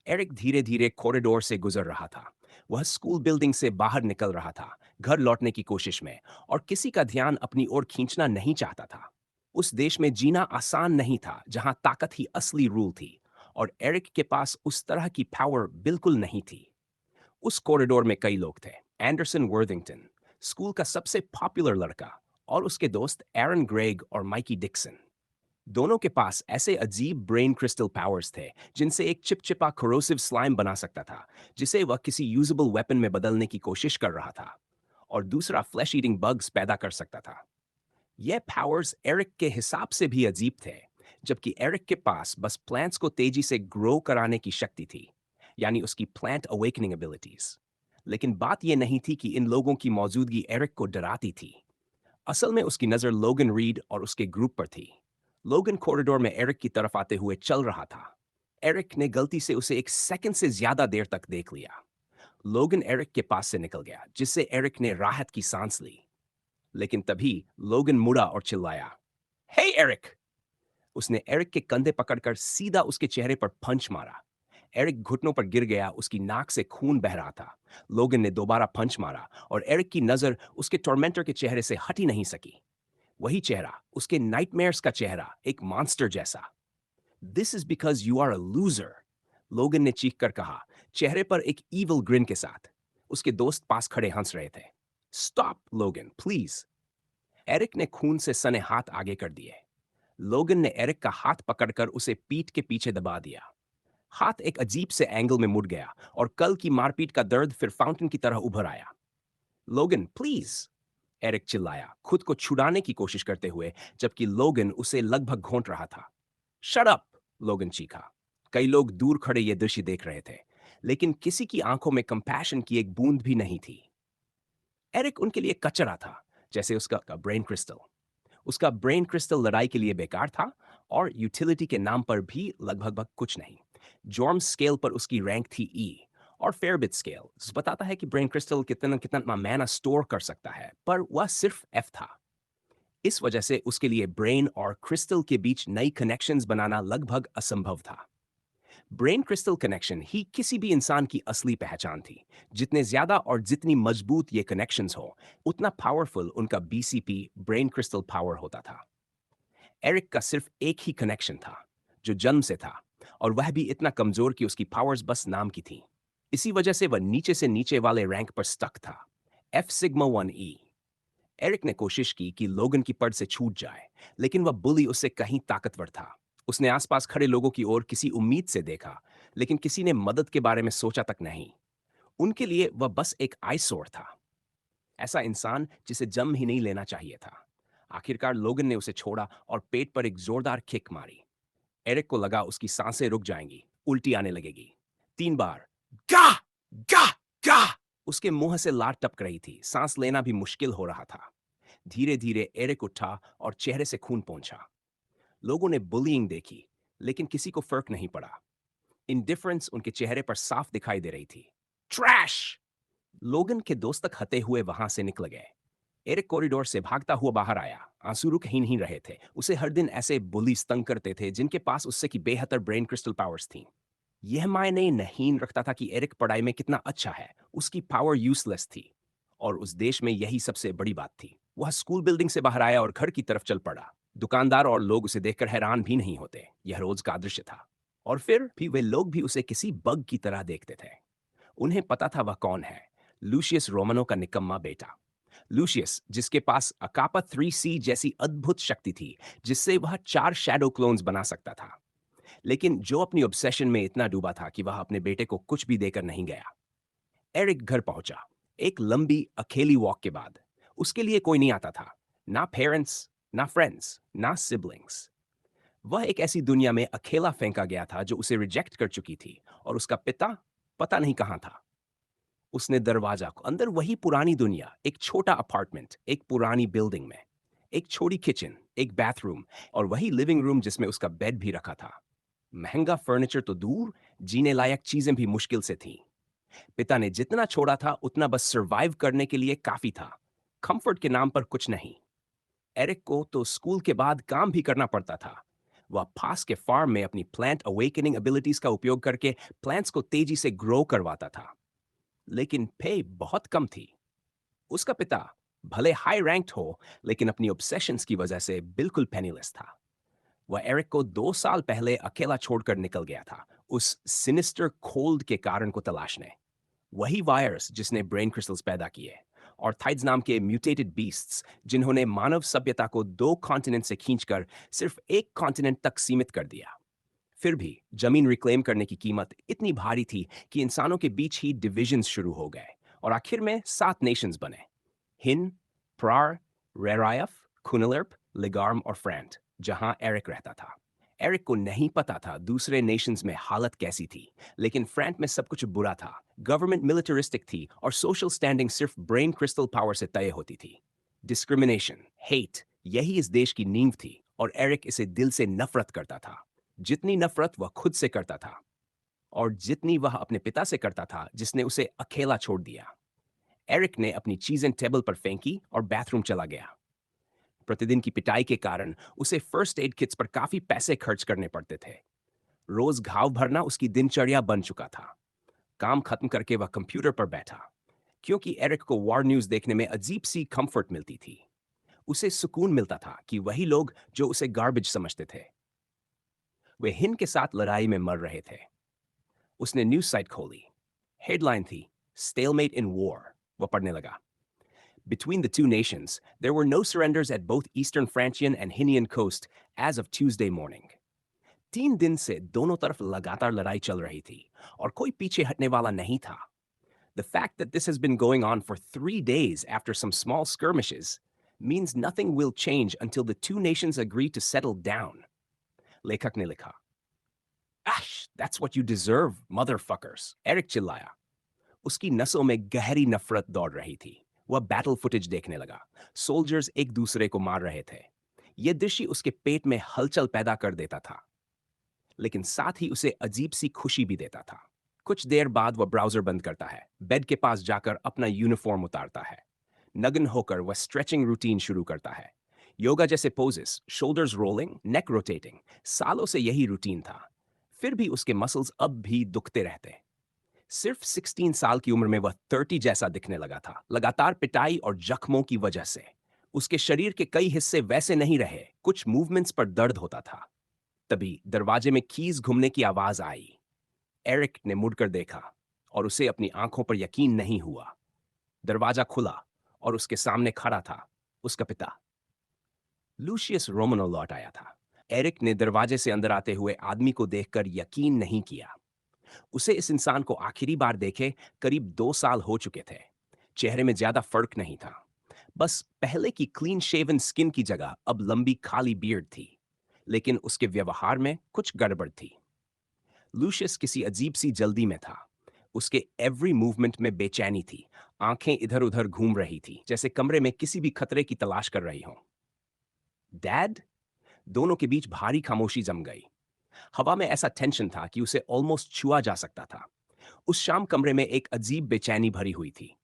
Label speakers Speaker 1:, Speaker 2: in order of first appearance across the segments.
Speaker 1: Eric धीरे धीरे corridor से गुजर रहा था। वह स्कूल बिल्डिंग से बाहर निकल रहा था, घर लौटने की कोशिश में, और किसी का ध्यान अपनी ओर खींचना नहीं चाहता था। उस देश में जीना आसान नहीं था जहां ताकत ही असली रूल थी, और एरिक के पास उस तरह की पावर बिल्कुल नहीं थी। उस कॉरिडोर में कई लोग थे। एंडरसन वर्थिंगटन, स्कूल का सबसे पॉपुलर लड़का, और उसके दोस्त एरन ग्रेग और माइकी डिक्सन। दोनों के पास ऐसे अजीब ब्रेन क्रिस्टल पावर्स थे जिनसे एक चिपचिपा कोरोसिव स्लाइम बना सकता था, जिसे वह किसी यूजेबल वेपन में बदलने की कोशिश कर रहा था, और दूसरा फ्लैश ईटिंग बग्स पैदा कर सकता था। ये पावर्स एरिक के हिसाब से भी अजीब थे, जबकि एरिक के पास बस प्लांट्स को तेजी से ग्रो कराने की शक्ति थी, यानी उसकी प्लांट अवेकनिंग एबिलिटीज। लेकिन बात यह नहीं थी कि इन लोगों की मौजूदगी एरिक को डराती थी। असल में उसकी नज़र लोगन रीड और उसके ग्रुप पर थी। लोगन कॉरिडोर में एरिक की तरफ आते हुए चल रहा था। एरिक ने गलती से उसे एक सेकंड से ज्यादा देर तक देख लिया। लोगन एरिक के पास से निकल गया, जिससे एरिक ने राहत की सांस ली। लेकिन तभी लोगन मुड़ा और चिल्लाया, हे एरिक! उसने एरिक के कंधे पकड़कर सीधा उसके चेहरे पर पंच मारा। एरिक घुटनों पर गिर गया, उसकी नाक से खून बह रहा था। लोगन ने दोबारा पंच मारा, और एरिक की नजर उसके टॉर्मेंटर के चेहरे से हट ही नहीं सकी। वही चेहरा, उसके नाइटमेयर्स का चेहरा, एक मॉन्स्टर जैसा। This is because you are a loser, Logan ने चीख कर कहा, चेहरे पर एक ईवल ग्रिन के साथ। उसके दोस्त पास खड़े हंस रहे थे। स्टॉप लोगन, प्लीज। एरिक ने खून से सने हाथ आगे कर दिए। लोगन ने एरिक का हाथ पकड़कर उसे पीठ के पीछे दबा दिया। हाथ एक अजीब से एंगल में मुड़ गया, और कल की मारपीट का दर्द फिर फाउंटेन की तरह उभर आया। लोगन प्लीज, एरिक चिल्लाया, खुद को छुड़ाने की कोशिश करते हुए, जबकि लोगन उसे लगभग घोंट रहा था। शट अप, लोगन चीखा। कई लोग दूर खड़े ये दृश्य देख रहे थे, लेकिन किसी की आंखों में कंपैशन की एक बूंद भी नहीं थी। एरिक उनके लिए कचरा था, जैसे उसका ब्रेन क्रिस्टल। उसका ब्रेन क्रिस्टल लड़ाई के लिए बेकार था, और यूटिलिटी के नाम पर भी लगभग कुछ नहीं। जॉर्म स्केल पर उसकी रैंक थी ई, और फेयरबिट स्केल बताता है कि ब्रेन क्रिस्टल कितना कितना मैना स्टोर कर सकता है, पर वह सिर्फ एफ था। इस वजह से उसके लिए ब्रेन और क्रिस्टल के बीच नई कनेक्शंस बनाना लगभग असंभव था। ब्रेन क्रिस्टल कनेक्शन ही किसी भी इंसान की असली पहचान थी। जितने ज्यादा और जितनी मजबूत ये कनेक्शंस हो, उतना पावरफुल उनका बीसीपी ब्रेन क्रिस्टल पावर होता था। एरिक का सिर्फ एक ही कनेक्शन था, जो जन्म से था, और वह भी इतना कमजोर कि उसकी पावर्स बस नाम की थी। इसी वजह से वह नीचे से नीचे वाले रैंक पर स्टक था, एफ सिग्मा 1 ई। एरिक ने कोशिश की कि लोगन की पड़ से छूट जाए, लेकिन वह बुली उससे कहीं ताकतवर था। उसने आसपास खड़े लोगों की ओर किसी उम्मीद से देखा, लेकिन किसी ने मदद के बारे में सोचा तक नहीं। उनके लिए वह बस एक आईसोर था, ऐसा इंसान जिसे जन्म ही नहीं लेना चाहिए था। आखिरकार लोगन ने उसे छोड़ा और पेट पर एक जोरदार किक मारी। एरिक को लगा उसकी सांसें रुक जाएंगी, उल्टी आने लगेगी। 3 बार गा गा गा, उसके मुंह से लार टपक रही थी, सांस लेना भी मुश्किल हो रहा था। धीरे धीरे एरिक उठा और चेहरे से खून पोंछा। लोगों ने बुलिंग देखी, लेकिन किसी को फर्क नहीं पड़ा। इंडिफरेंस उनके चेहरे पर साफ दिखाई दे रही थी। ट्रैश! लोगन के दोस्त तक हते हुए वहां से निकल गए। एरिक कॉरिडोर से भागता हुआ बाहर आया। आंसू रुक ही नहीं रहे थे। उसे हर दिन ऐसे बुली तंग करते थे जिनके पास उससे की बेहतर ब्रेन क्रिस्टल पावर्स थीं। यह मायने नहीं रखता था कि एरिक पढ़ाई में कितना अच्छा है, उसकी पावर यूजलेस थी। और उस देश में यही सबसे बड़ी बात थी। वह स्कूल बिल्डिंग से बाहर आया और घर की तरफ चल पड़ा। दुकानदार और लोग उसे देखकर हैरान भी नहीं होते, यह रोज का दृश्य था। और फिर भी वे लोग भी उसे किसी बग की तरह देखते थे। उन्हें पता था वह कौन है, लूशियस रोमनो का निकम्मा बेटा। लूशियस, जिसके पास अकापा 3C जैसी अद्भुत शक्ति थी, जिससे वह 4 शैडो क्लोन्स बना सकता था, लेकिन जो अपनी ऑब्सेशन में इतना डूबा था कि वह अपने बेटे को कुछ भी देकर नहीं गया। एरिक घर पहुंचा, एक लंबी अकेली वॉक के बाद। उसके लिए कोई नहीं आता था, ना पेरेंट्स, ना फ्रेंड्स, ना सिबलिंग्स। वह एक ऐसी दुनिया में अकेला फेंका गया था जो उसे रिजेक्ट कर चुकी थी, और उसका पिता पता नहीं कहां था। उसने दरवाजा को अंदर, वही पुरानी दुनिया, एक छोटा अपार्टमेंट, एक पुरानी बिल्डिंग में, एक छोटी किचन, एक बाथरूम, और वही लिविंग रूम जिसमें उसका बेड भी रखा था। महंगा फर्नीचर तो दूर, जीने लायक चीजें भी मुश्किल से थीं। पिता ने जितना छोड़ा था उतना बस सरवाइव करने के लिए काफी था, कंफर्ट के नाम पर कुछ नहीं। एरिक को तो स्कूल के बाद काम भी करना पड़ता था। वह पास के फार्म में अपनी प्लांट अवेकनिंग एबिलिटीज का उपयोग करके प्लांट्स को तेजी से ग्रो करवाता था, लेकिन पे बहुत कम थी। उसका पिता भले हाई रैंक्ड हो, लेकिन अपनी ऑब्सेशंस की वजह से बिल्कुल पेनीलेस था। वह एरिक को 2 साल पहले अकेला छोड़कर निकल गया था, उस सिनिस्टर कोल्ड के कारण को तलाशने। वही वायरस जिसने ब्रेन क्रिस्टल्स पैदा किए, और थाइड्स नाम के म्यूटेटेड बीस्ट्स जिन्होंने मानव सभ्यता को 2 कॉन्टिनेंट से खींचकर सिर्फ एक कॉन्टिनेंट तक सीमित कर दिया। फिर भी जमीन रिक्लेम करने की कीमत इतनी भारी थी कि इंसानों के बीच ही डिविजन्स शुरू हो गए, और आखिर में 7 नेशंस बने: हिन, प्रार, रेरायफ, खुनलर्प, लिगार्म और फ्रैंट, जहां एरिक रहता था। एरिक को नहीं पता था दूसरे नेशंस में हालत कैसी थी, लेकिन फ्रैंट में सब कुछ बुरा था। गवर्नमेंट मिलिटरिस्टिक थी और सोशल स्टैंडिंग सिर्फ ब्रेन क्रिस्टल पावर से तय होती थी। डिस्क्रिमिनेशन, हेट, यही इस देश की नींव थी, और एरिक इसे दिल से नफरत करता था। जितनी नफरत वह खुद से करता था, और जितनी वह अपने पिता से करता था जिसने उसे अकेला छोड़ दिया। एरिक ने अपनी चीजें टेबल पर फेंकी और बाथरूम चला गया। प्रतिदिन की पिटाई के कारण उसे फर्स्ट एड किट्स पर काफी पैसे खर्च करने पड़ते थे। रोज घाव भरना उसकी दिनचर्या बन चुका था। काम खत्म करके वह कंप्यूटर पर बैठा, क्योंकि एरिक को वॉर न्यूज देखने में अजीब सी कंफर्ट मिलती थी। उसे सुकून मिलता था कि वही लोग जो उसे गार्बेज समझते थे, वे हिन के साथ लड़ाई में मर रहे थे। उसने न्यूज साइट खोली। हेडलाइन थी, स्टेलमेट इन वॉर। वह पढ़ने लगा। Between the two nations, there were no surrenders at both Eastern Francian and Hinian coast as of Tuesday morning. 3 दिन से दोनों तरफ लगातार लड़ाई चल रही थी, और कोई पीछे हटने वाला नहीं था। The fact that this has been going on for 3 days after some small skirmishes means nothing will change until the two nations agree to settle down. लेखक ने लिखा, Ash, that's what you deserve, motherfuckers. Eric चिल्लाया। उसकी नसों में गहरी नफरत दौड़ रही थी। वह बैटल फुटेज देखने लगा। सोल्जर्स एक दूसरे को मार रहे थे। यह दृश्य उसके पेट में हलचल पैदा कर देता था, लेकिन साथ ही उसे अजीब सी खुशी भी देता था। कुछ देर बाद वह ब्राउजर बंद करता है, बेड के पास जाकर अपना यूनिफॉर्म उतारता है। नग्न होकर वह स्ट्रेचिंग रूटीन शुरू करता है। योगा जैसे पोजेस, शोल्डर्स रोलिंग, नेक रोटेटिंग, सालों से यही रूटीन था। फिर भी उसके मसल्स अब भी दुखते रहते। सिर्फ 16 साल की उम्र में वह 30 जैसा दिखने लगा था, लगातार पिटाई और जख्मों की वजह से। उसके शरीर के कई हिस्से वैसे नहीं रहे, कुछ मूवमेंट्स पर दर्द होता था। तभी दरवाजे में कीज घूमने की आवाज आई। एरिक ने मुड़कर देखा, और उसे अपनी आंखों पर यकीन नहीं हुआ। दरवाजा खुला, और उसके सामने खड़ा था उसका पिता। लूशियस रोमनो लौट आया था। एरिक ने दरवाजे से अंदर आते हुए आदमी को देखकर यकीन नहीं किया। उसे इस इंसान को आखिरी बार देखे करीब 2 साल हो चुके थे। चेहरे में ज्यादा फर्क नहीं था, बस पहले की क्लीन शेवन स्किन की जगह अब लंबी काली बियर्ड थी। लेकिन उसके व्यवहार में कुछ गड़बड़ थी। लूशियस किसी अजीब सी जल्दी में था। उसके एवरी मूवमेंट में बेचैनी थी। आंखें इधर उधर घूम रही थी, जैसे कमरे में किसी भी खतरे की तलाश कर रही हों। डैड? दोनों के बीच भारी खामोशी जम गई। हवा में ऐसा टेंशन था कि उसे ऑलमोस्ट छुआ जा सकता था। उस शाम कमरे में एक अजीब बेचैनी भरी हुई थी।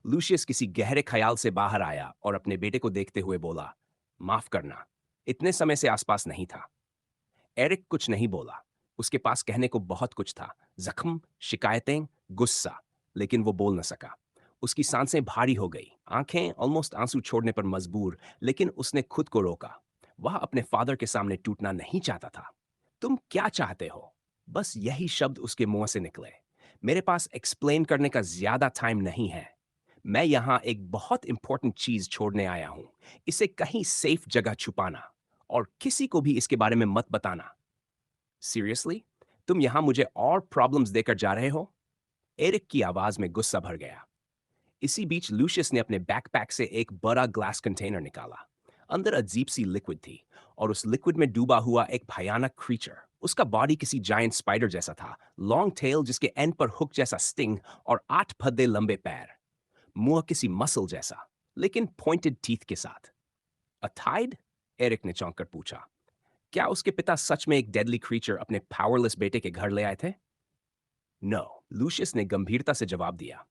Speaker 1: लूशियस किसी गहरे ख्याल से बाहर आया और अपने बेटे को देखते हुए बोला, माफ करना, इतने समय से आसपास नहीं था। एरिक कुछ नहीं बोला। उसके पास कहने को बहुत कुछ था, जख्म, शिकायतें, गुस्सा, लेकिन वो बोल न सका। उसकी सांसें भारी हो गई, आंखें ऑलमोस्ट आंसू छोड़ने पर मजबूर, लेकिन उसने खुद को रोका। वह अपने फादर के सामने टूटना नहीं चाहता था। तुम क्या चाहते हो? बस यही शब्द उसके मुंह से निकले। मेरे पास एक्सप्लेन करने का ज्यादा टाइम नहीं है। मैं यहां एक बहुत इंपॉर्टेंट चीज छोड़ने आया हूं। इसे कहीं सेफ जगह छुपाना, और किसी को भी इसके बारे में मत बताना। सीरियसली? तुम यहां मुझे और प्रॉब्लम्स देकर जा रहे हो? एरिक की आवाज में गुस्सा भर गया। इसी बीच लूशियस ने अपने बैकपैक से एक बड़ा ग्लास कंटेनर निकाला। अंदर अजीब सी लिक्विड थी, और उस लिक्विड में डूबा हुआ एक भयानक क्रीचर। उसका बॉडी किसी जायंट स्पाइडर जैसा था, लॉन्ग टेल जिसके एंड पर हुक जैसा स्टिंग, और 8 भद्दे लंबे पैर। मुंह किसी मसल जैसा, लेकिन पॉइंटेड टीथ के साथ। अथाइड? एरिक ने चौंक कर पूछा। क्या उसके पिता सच में एक डेडली क्रीचर अपने पावरलेस बेटे के घर ले आए थे? नो, लूशियस ने गंभीरता से जवाब दिया।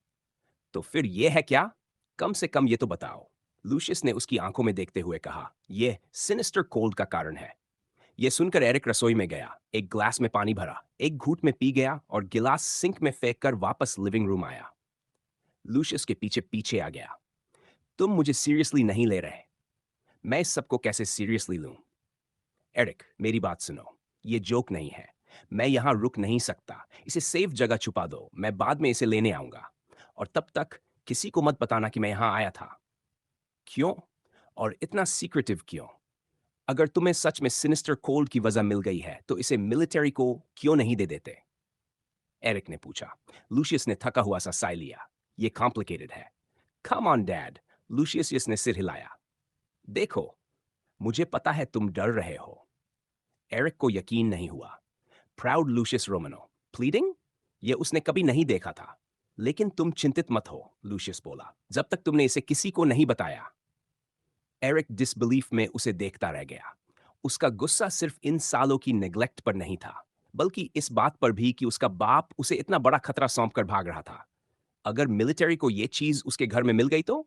Speaker 1: तो फिर ये है क्या? कम से कम ये तो बताओ। लूशियस ने उसकी आंखों में देखते हुए कहा, यह सिनिस्टर कोल्ड का कारण है। यह सुनकर एरिक रसोई में गया, एक ग्लास में पानी भरा, एक घूंट में पी गया और गिलास सिंक में फेंक कर वापस लिविंग रूम आया। लूशियस के पीछे पीछे आ गया। तुम मुझे सीरियसली नहीं ले रहे। मैं इस सबको कैसे सीरियसली लूं? एरिक, मेरी बात सुनो। ये जोक नहीं है। मैं यहां रुक नहीं सकता। इसे सेफ जगह छुपा दो, मैं बाद में इसे लेने आऊंगा। और तब तक किसी को मत बताना कि मैं यहां आया था। क्यों? और इतना सीक्रेटिव क्यों? अगर तुम्हें सच में सिनिस्टर कोल्ड की वजह मिल गई है तो इसे मिलिट्री को क्यों नहीं दे देते? एरिक ने पूछा। लूशियस ने थका हुआ सा साय लिया। ये कॉम्प्लिकेटेड है। Come on dad. लूशियस ने सिर हिलाया। देखो, मुझे पता है तुम डर रहे हो। एरिक को यकीन नहीं हुआ। Proud Lucius Romano pleading? ये उसने कभी नहीं देखा था। लेकिन तुम चिंतित मत हो, लूशियस बोला, जब तक तुमने इसे किसी को नहीं बताया। एरिक डिसबिलीफ में उसे देखता रह गया। उसका गुस्सा सिर्फ इन सालों की नेग्लेक्ट पर नहीं था, बल्कि इस बात पर भी कि उसका बाप उसे इतना बड़ा खतरा सौंप कर भाग रहा था। अगर मिलिट्री को यह चीज उसके घर में मिल गई तो?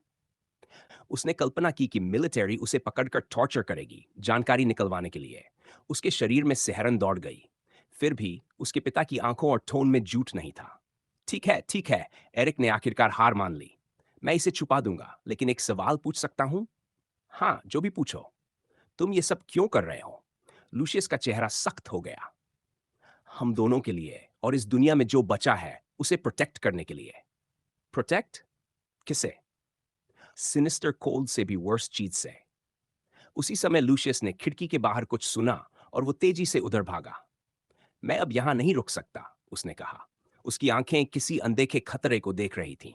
Speaker 1: उसने कल्पना की कि मिलिट्री उसे पकड़कर टॉर्चर करेगी, जानकारी निकलवाने के लिए। उसके शरीर में सिहरन दौड़ गई। फिर भी उसके पिता की आंखों और टोन में झूठ नहीं था। ठीक है, एरिक ने आखिरकार हार मान ली। मैं इसे छुपा दूंगा, लेकिन एक सवाल पूछ सकता हूं? हाँ, जो भी पूछो। तुम ये सब क्यों कर रहे हो? लूशियस का चेहरा सख्त हो गया। हम दोनों के लिए और इस दुनिया में जो बचा है उसे प्रोटेक्ट करने के लिए। प्रोटेक्ट? किसे? सिनिस्टर कोल्ड से भी वर्स चीज से। उसी समय लूशियस ने खिड़की के बाहर कुछ सुना और वो तेजी से उधर भागा। मैं अब यहां नहीं रुक सकता, उसने कहा। उसकी आंखें किसी अनदेखे खतरे को देख रही थीं।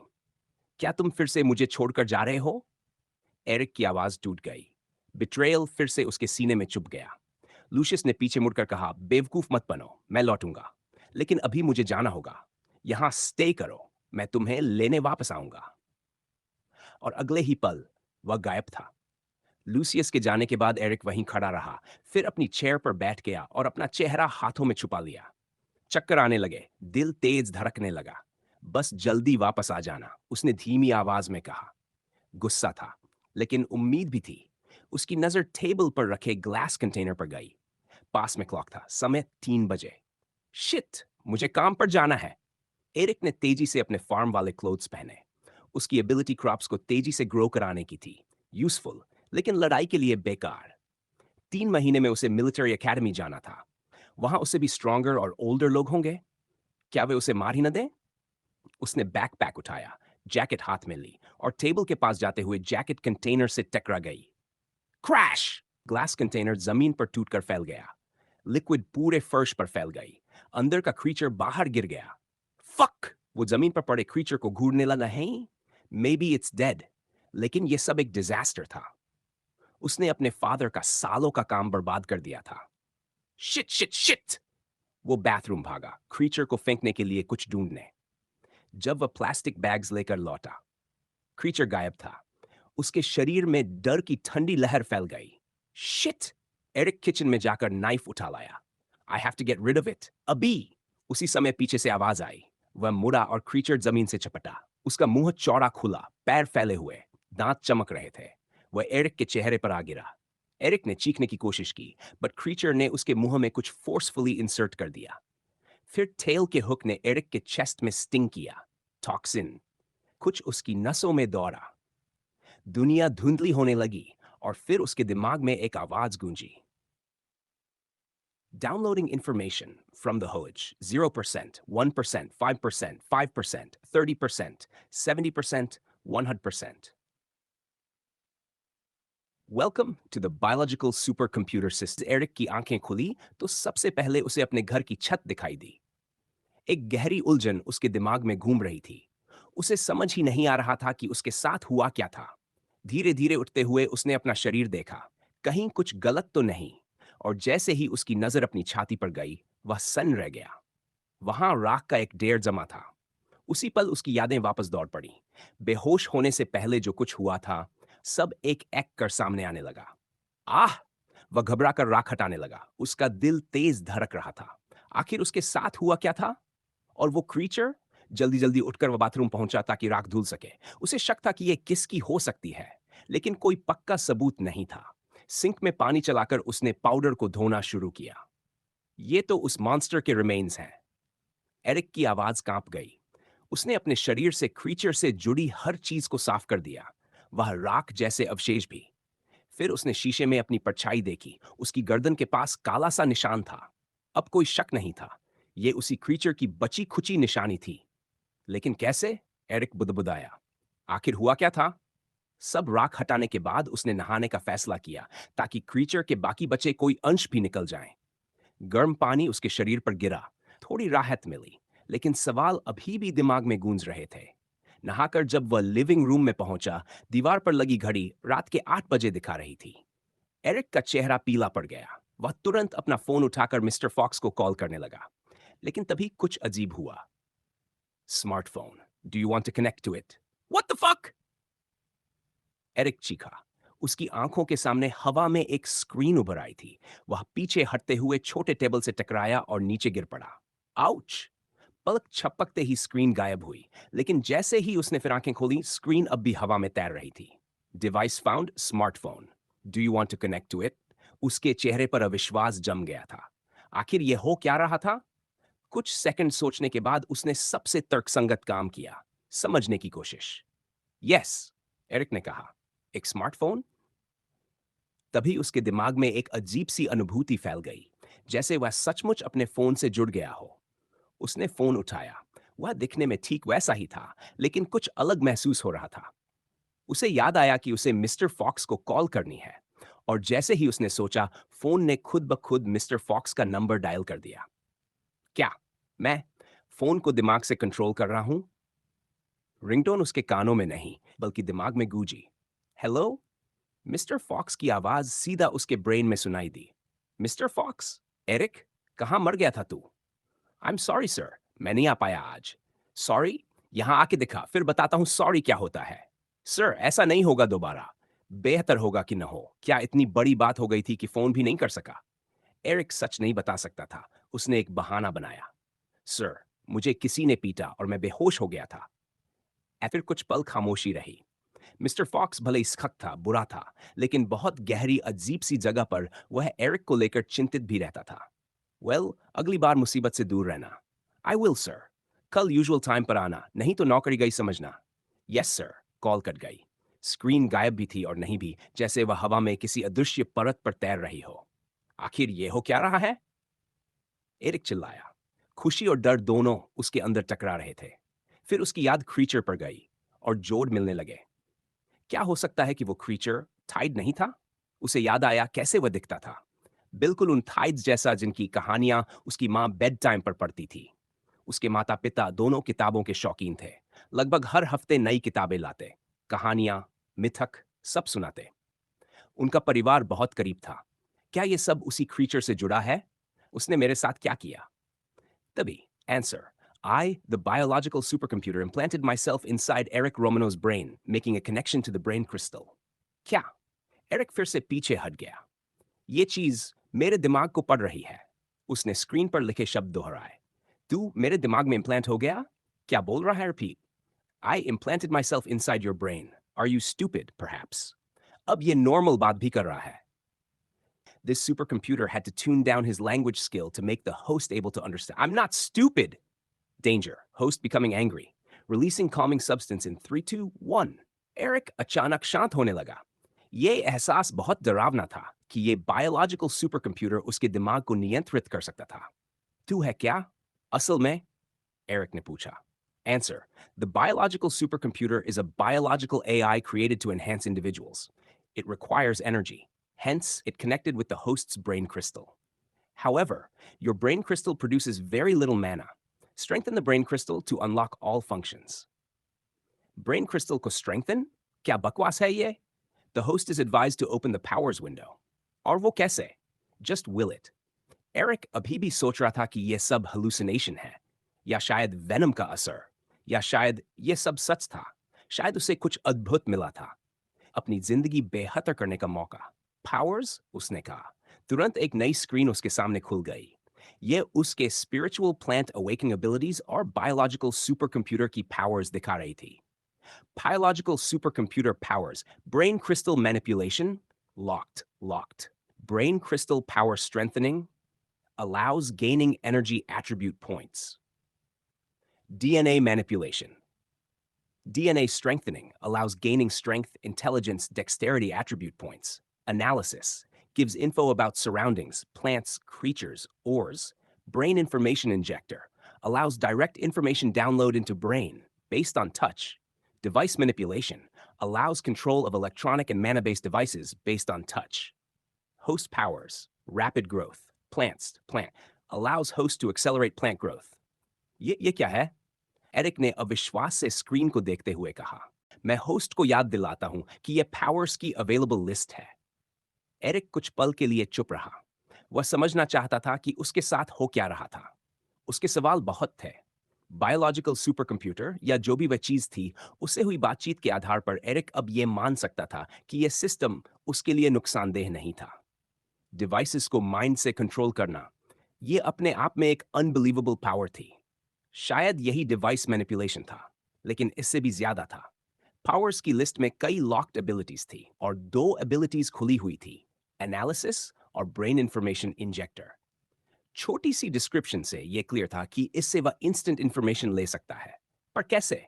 Speaker 1: क्या तुम फिर से मुझे छोड़कर जा रहे हो? एरिक की आवाज टूट गई। बिट्रेयल फिर से उसके सीने में चुभ गया। लूशियस ने पीछे मुड़कर कहा, बेवकूफ मत बनो, मैं लौटूंगा। लेकिन अभी मुझे जाना होगा। यहां स्टे करो, मैं तुम्हें लेने वापस आऊंगा। और अगले ही पल वह गायब था। लूसियस के जाने के बाद एरिक वहीं खड़ा रहा, फिर अपनी चेयर पर बैठ गया और अपना चेहरा हाथों में छुपा लिया। चक्कर आने लगे, दिल तेज धड़कने लगा। बस जल्दी वापस आ जाना, उसने धीमी आवाज में कहा। गुस्सा था, लेकिन उम्मीद भी थी। उसकी नजर टेबल पर रखे ग्लास कंटेनर पर गई। पास में क्लॉक था, समय 3 बजे। शिट, मुझे काम पर जाना है। एरिक ने तेजी से अपने फार्म वाले क्लोथ्स पहने। उसकी एबिलिटी क्रॉप्स को तेजी से ग्रो कराने की थी। यूजफुल, लेकिन लड़ाई के लिए बेकार। 3 महीने में उसे मिलिट्री एकेडमी जाना था। वहां उसे भी स्ट्रॉन्गर और ओल्डर लोग होंगे। क्या वे उसे मार ही न दें? उसने बैकपैक उठाया, जैकेट हाथ में ली और टेबल के पास जाते हुए जैकेट कंटेनर से टकरा गई। क्रैश! ग्लास कंटेनर जमीन पर टूटकर फैल गया। लिक्विड पूरे फर्श पर फैल गई। अंदर का क्रीचर बाहर गिर गया। फक! वो जमीन पर पड़े क्रीचर को घूरने लगा। नहीं, मे बी इट्स डेड। लेकिन यह सब एक डिजास्टर था। उसने अपने फादर का सालों का काम बर्बाद कर दिया था। शिट! वो बाथरूम भागा, क्रीचर को फेंकने के लिए कुछ ढूंढने। जब वह प्लास्टिक बैग्स लेकर लौटा, क्रीचर गायब था। उसके शरीर में डर की ठंडी लहर फैल गई। शिट! एरिक किचन में जाकर नाइफ उठा लाया। I have to get rid of it अभी। उसी समय पीछे से आवाज आई। वह मुड़ा और क्रीचर जमीन से चपटा। उसका मुंह चौड़ा खुला, पैर फैले हुए, दांत चमक रहे थे। वह एरिक के चेहरे पर आ गिरा। एरिक ने चीखने की कोशिश की, बट क्रीचर ने उसके मुंह में कुछ फोर्सफुली इंसर्ट कर दिया। फिर टेल के हुक ने एरिक के चेस्ट में स्टिंग किया। टॉक्सिन कुछ उसकी नसों में दौड़ा। दुनिया धुंधली होने लगी और फिर उसके दिमाग में एक आवाज गूंजी। Downloading information from the Hoj 0%, 1%, 5%, 5%, 30%, 70%, 100%. Welcome to the biological supercomputer system. Eric की आंखें खुली तो सबसे पहले उसे अपने घर की छत दिखाई दी। एक गहरी उलझन उसके दिमाग में घूम रही थी। उसे समझ ही नहीं आ रहा था कि उसके साथ हुआ क्या था। धीरे धीरे उठते हुए उसने अपना शरीर देखा। कहीं कुछ गलत तो नहीं। और जैसे ही उसकी नजर अपनी छाती पर गई, वह सन्न रह गया। वहां राख का एक ढेर जमा था। उसी पल उसकी यादें वापस दौड़ पड़ी। बेहोश होने से पहले जो कुछ हुआ था, सब एक एक कर सामने आने लगा। आह! वह घबराकर राख हटाने लगा। उसका दिल तेज धड़क रहा था। आखिर उसके साथ हुआ क्या था? और वो क्रीचर? जल्दी जल्दी उठकर वह बाथरूम पहुंचा ताकि राख धुल सके। उसे शक था कि यह किसकी हो सकती है, लेकिन कोई पक्का सबूत नहीं था। सिंक में पानी चलाकर उसने पाउडर को धोना शुरू किया। ये तो उस मॉन्स्टर के रिमेन्स हैं। एरिक की आवाज कांप गई। उसने अपने शरीर से क्रीचर से जुड़ी हर चीज को साफ कर दिया, वह राख जैसे अवशेष भी। फिर उसने शीशे में अपनी परछाई देखी। उसकी गर्दन के पास काला सा निशान था। अब कोई शक नहीं था, ये उसी क्रीचर की बची खुची निशानी थी। लेकिन कैसे? एरिक बुदबुदाया। आखिर हुआ क्या था? सब राख हटाने के बाद उसने नहाने का फैसला किया, ताकि क्रीचर के बाकी बचे कोई अंश भी निकल जाएं। गर्म पानी उसके शरीर पर गिरा। थोड़ी राहत मिली, लेकिन सवाल अभी भी दिमाग में गूंज रहे थे। नहाकर जब वह लिविंग रूम में पहुंचा, दीवार पर लगी घड़ी रात के 8 बजे दिखा रही थी। एरिक का चेहरा पीला पड़ गया। वह तुरंत अपना फोन उठाकर मिस्टर फॉक्स को कॉल करने लगा। लेकिन तभी कुछ अजीब हुआ। Smartphone, do you want to connect to it? What the fuck? Eric चीखा। उसकी आंखों के सामने हवा में एक स्क्रीन उभर आई थी। वह पीछे हटते हुए छोटे टेबल से टकराया और नीचे गिर पड़ा। आउच! पलक छपकते ही स्क्रीन गायब हुई, लेकिन जैसे ही उसने फिर आंखें खोली, स्क्रीन अब भी हवा में तैर रही थी। Device found, smartphone. Do you want to connect to it? उसके चेहरे पर अविश्वास जम गया था। आखिर यह हो क्या रहा था? कुछ सेकंड सोचने के बाद उसने सबसे तर्कसंगत काम किया, समझने की कोशिश। यस, एरिक ने कहा। एक स्मार्टफोन? तभी उसके दिमाग में एक अजीब सी अनुभूति फैल गई, जैसे वह सचमुच अपने फोन से जुड़ गया हो। उसने फोन उठाया। वह दिखने में ठीक वैसा ही था, लेकिन कुछ अलग महसूस हो रहा था। उसे याद आया कि उसे मिस्टर फॉक्स को कॉल करनी है, और जैसे ही उसने सोचा, फोन ने खुद ब खुद मिस्टर फॉक्स का नंबर डायल कर दिया। क्या मैं फोन को दिमाग से कंट्रोल कर रहा हूं? रिंगटोन उसके कानों में नहीं, बल्कि दिमाग में गूंजी। हेलो? मिस्टर फॉक्स की आवाज सीधा उसके ब्रेन में सुनाई दी। Mister fox? एरिक? कहां मर गया था तू? आई एम सॉरी सर, मैं नहीं आ पाया आज। सॉरी? यहां आके दिखा, फिर बताता हूं सॉरी क्या होता है। सर, ऐसा नहीं होगा दोबारा। बेहतर होगा कि न हो। क्या इतनी बड़ी बात हो गई थी कि फोन भी नहीं कर सका? एरिक सच नहीं बता सकता था। उसने एक बहाना बनाया। सर, मुझे किसी ने पीटा और मैं बेहोश हो गया था। फिर कुछ पल खामोशी रही। मिस्टर फॉक्स भले ही सख्त था, बुरा था, लेकिन बहुत गहरी अजीब सी जगह पर वह एरिक को लेकर चिंतित भी रहता था। वेल, अगली बार मुसीबत से दूर रहना। I will sir. कल यूजुअल टाइम पर आना, नहीं तो नौकरी गई समझना। Yes sir. कॉल कट गई। स्क्रीन गायब भी थी और नहीं भी, जैसे वह हवा में किसी अदृश्य परत पर तैर रही हो। आखिर ये हो क्या रहा है? एरिक चिल्लाया। खुशी और डर दोनों उसके अंदर टकरा रहे थे। फिर उसकी याद क्रीचर पर गई और जोड़ मिलने लगे। क्या हो सकता है कि वो क्रीचर थाइड नहीं था? उसे याद आया कैसे वह दिखता था। बिल्कुल उन थाइड्स जैसा जिनकी कहानियां उसकी माँ बेड टाइम पर पढ़ती थी। उसके माता पिता दोनों किताबों के शौकीन थे। लगभग हर हफ्ते नई किताबें लाते, कहानियां, मिथक, सब सुनाते। उनका परिवार बहुत करीब था। क्या ये सब उसी क्रीचर से जुड़ा है? उसने मेरे साथ क्या किया? तभी answer. I, the biological supercomputer, implanted myself inside Eric Romano's brain, making a connection to the brain crystal. क्या? एरिक फिर से पीछे हट गया। ये चीज मेरे दिमाग को पढ़ रही है। उसने स्क्रीन पर लिखे शब्द दोहराए। तू मेरे दिमाग में इम्प्लांट हो गया? क्या बोल रहा है? Repeat. I implanted myself inside your brain. Are you stupid perhaps? अब ये नॉर्मल बात भी कर रहा है। This supercomputer had to tune down his language skill to make the host able to understand. I'm not stupid! Danger. Host becoming angry. Releasing calming substance in 3, 2, 1. Eric अचानक शांत होने लगा। ये एहसास बहुत डरावना था कि ये बायोलॉजिकल सुपरकंप्यूटर उसके दिमाग को नियंत्रित कर सकता था। तू है क्या? असल में? एरिक ने पूछा। Answer. The biological supercomputer is a biological AI created to enhance individuals. It requires energy. Hence, it connected with the host's brain crystal. However, your brain crystal produces very little mana. Strengthen the brain crystal to unlock all functions. Brain crystal को strengthen? क्या बकवास है ये? The host is advised to open the powers window. और वो कैसे? Just will it. Eric अभी भी सोच रहा था कि ये सब hallucination है, या शायद वेनम का असर, या शायद ये सब सच था। शायद उसे कुछ अद्भुत मिला था, अपनी जिंदगी बेहतर करने का मौका। पावर्स? उसने कहा। तुरंत एक नई स्क्रीन उसके सामने खुल गई। ये उसके स्पिरिचुअल प्लांट अवेकिंग एबिलिटीज और बायोलॉजिकल सुपर कंप्यूटर की पावर्स दिखा रही थी। Biological supercomputer powers, brain crystal manipulation, Locked. Brain crystal power strengthening allows gaining energy attribute points. DNA manipulation. DNA strengthening allows gaining strength, intelligence, dexterity attribute points. Analysis gives info about surroundings, plants, creatures, ores. Brain information injector allows direct information download into brain based on touch. Device manipulation allows control of electronic and mana-based devices based on touch. Host powers, rapid growth, plant, allows host to accelerate plant growth. ये क्या है? Eric ने अविश्वास से screen को देखते हुए कहा, मैं होस्ट को याद दिलाता हूं कि यह पावर्स की अवेलेबल लिस्ट है। एरिक कुछ पल के लिए चुप रहा। वह समझना चाहता था कि उसके साथ हो क्या रहा था। उसके सवाल बहुत थे। बायोलॉजिकल सुपर कंप्यूटर या जो भी वह चीज थी, उससे हुई बातचीत के आधार पर एरिक अब यह मान सकता था कि यह सिस्टम उसके लिए नुकसानदेह नहीं था। डिवाइसेस को माइंड से कंट्रोल करना, यह अपने आप में एक अनबिलीवेबल पावर थी। शायद यही डिवाइस मैनिपुलेशन था, लेकिन इससे भी ज्यादा था। पावर्स की लिस्ट में कई लॉक्ड एबिलिटीज थी और दो एबिलिटीज खुली हुई थी, एनालिसिस और ब्रेन इंफॉर्मेशन इंजेक्टर। छोटी सी डिस्क्रिप्शन से यह क्लियर था कि इससे वह इंस्टेंट इंफॉर्मेशन ले सकता है, पर कैसे?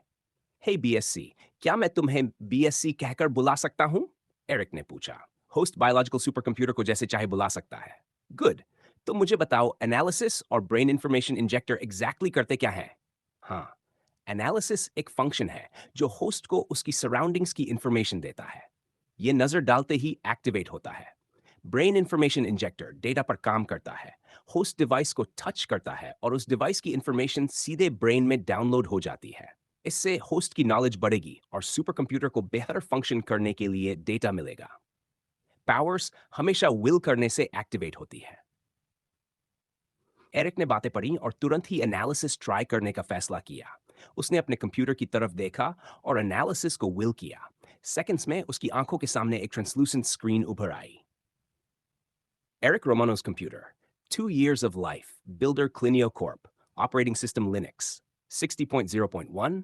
Speaker 1: हे बीएससी, क्या मैं तुम्हें बीएससी कहकर बुला सकता हूं? एरिक ने पूछा। होस्ट बायोलॉजिकल सुपर कंप्यूटर को जैसे चाहे बुला सकता है। गुड। तो मुझे बताओ, एनालिसिस और ब्रेन इंफॉर्मेशन इंजेक्टर एग्जैक्टली करते क्या है? हाँ, एनालिसिस एक फंक्शन है जो होस्ट को उसकी सराउंडिंग्स की इंफॉर्मेशन देता है। यह नजर डालते ही एक्टिवेट होता है। ब्रेन इंफॉर्मेशन इंजेक्टर डेटा पर काम करता है, होस्ट डिवाइस को टच करता है और उस डिवाइस की इंफॉर्मेशन सीधे ब्रेन में डाउनलोड हो जाती है। इससे होस्ट की नॉलेज बढ़ेगी और सुपर कंप्यूटर को बेहतर फंक्शन करने के लिए डेटा मिलेगा। पावर्स हमेशा विल करने से एक्टिवेट होती है। एरिक ने बातें पढ़ी और तुरंत ही एनालिसिस ट्राई करने का फैसला किया। उसने अपने कंप्यूटर की तरफ देखा और एनालिसिस को विल किया। सेकंड्स में उसकी आंखों के सामने एक ट्रांसलूसेंट स्क्रीन उभर आई। Eric Romano's computer, 2 years of life, Builder Clinio Corp, operating system Linux, 60.0.1।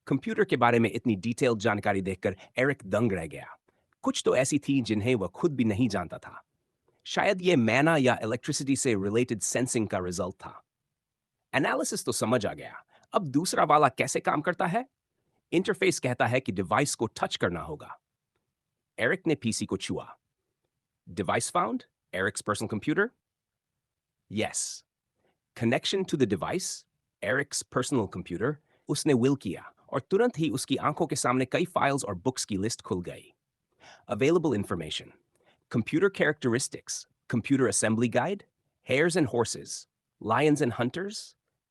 Speaker 1: Computer के बारे में इतनी डिटेल्ड जानकारी देखकर एरिक दंग रह गया। कुछ तो ऐसी थी जिन्हें वह खुद भी नहीं जानता था। शायद ये मैना या इलेक्ट्रिसिटी से रिलेटेड सेंसिंग का रिजल्ट था। एनालिसिस तो समझ आ गया। अब दूसरा वाला कैसे काम करता है? इंटरफेस कहता है कि डिवाइस को टच करना होगा। एरिक ने पीसी को छुआ। Device found? Eric's personal computer? Yes. Connection to the device? Eric's personal computer? उसने will किया और तुरंत ही उसकी आंखों के सामने कई फाइल्स और बुक्स की लिस्ट खुल गई। Available information. Computer characteristics. Computer assembly guide. Hares and horses. Lions and hunters.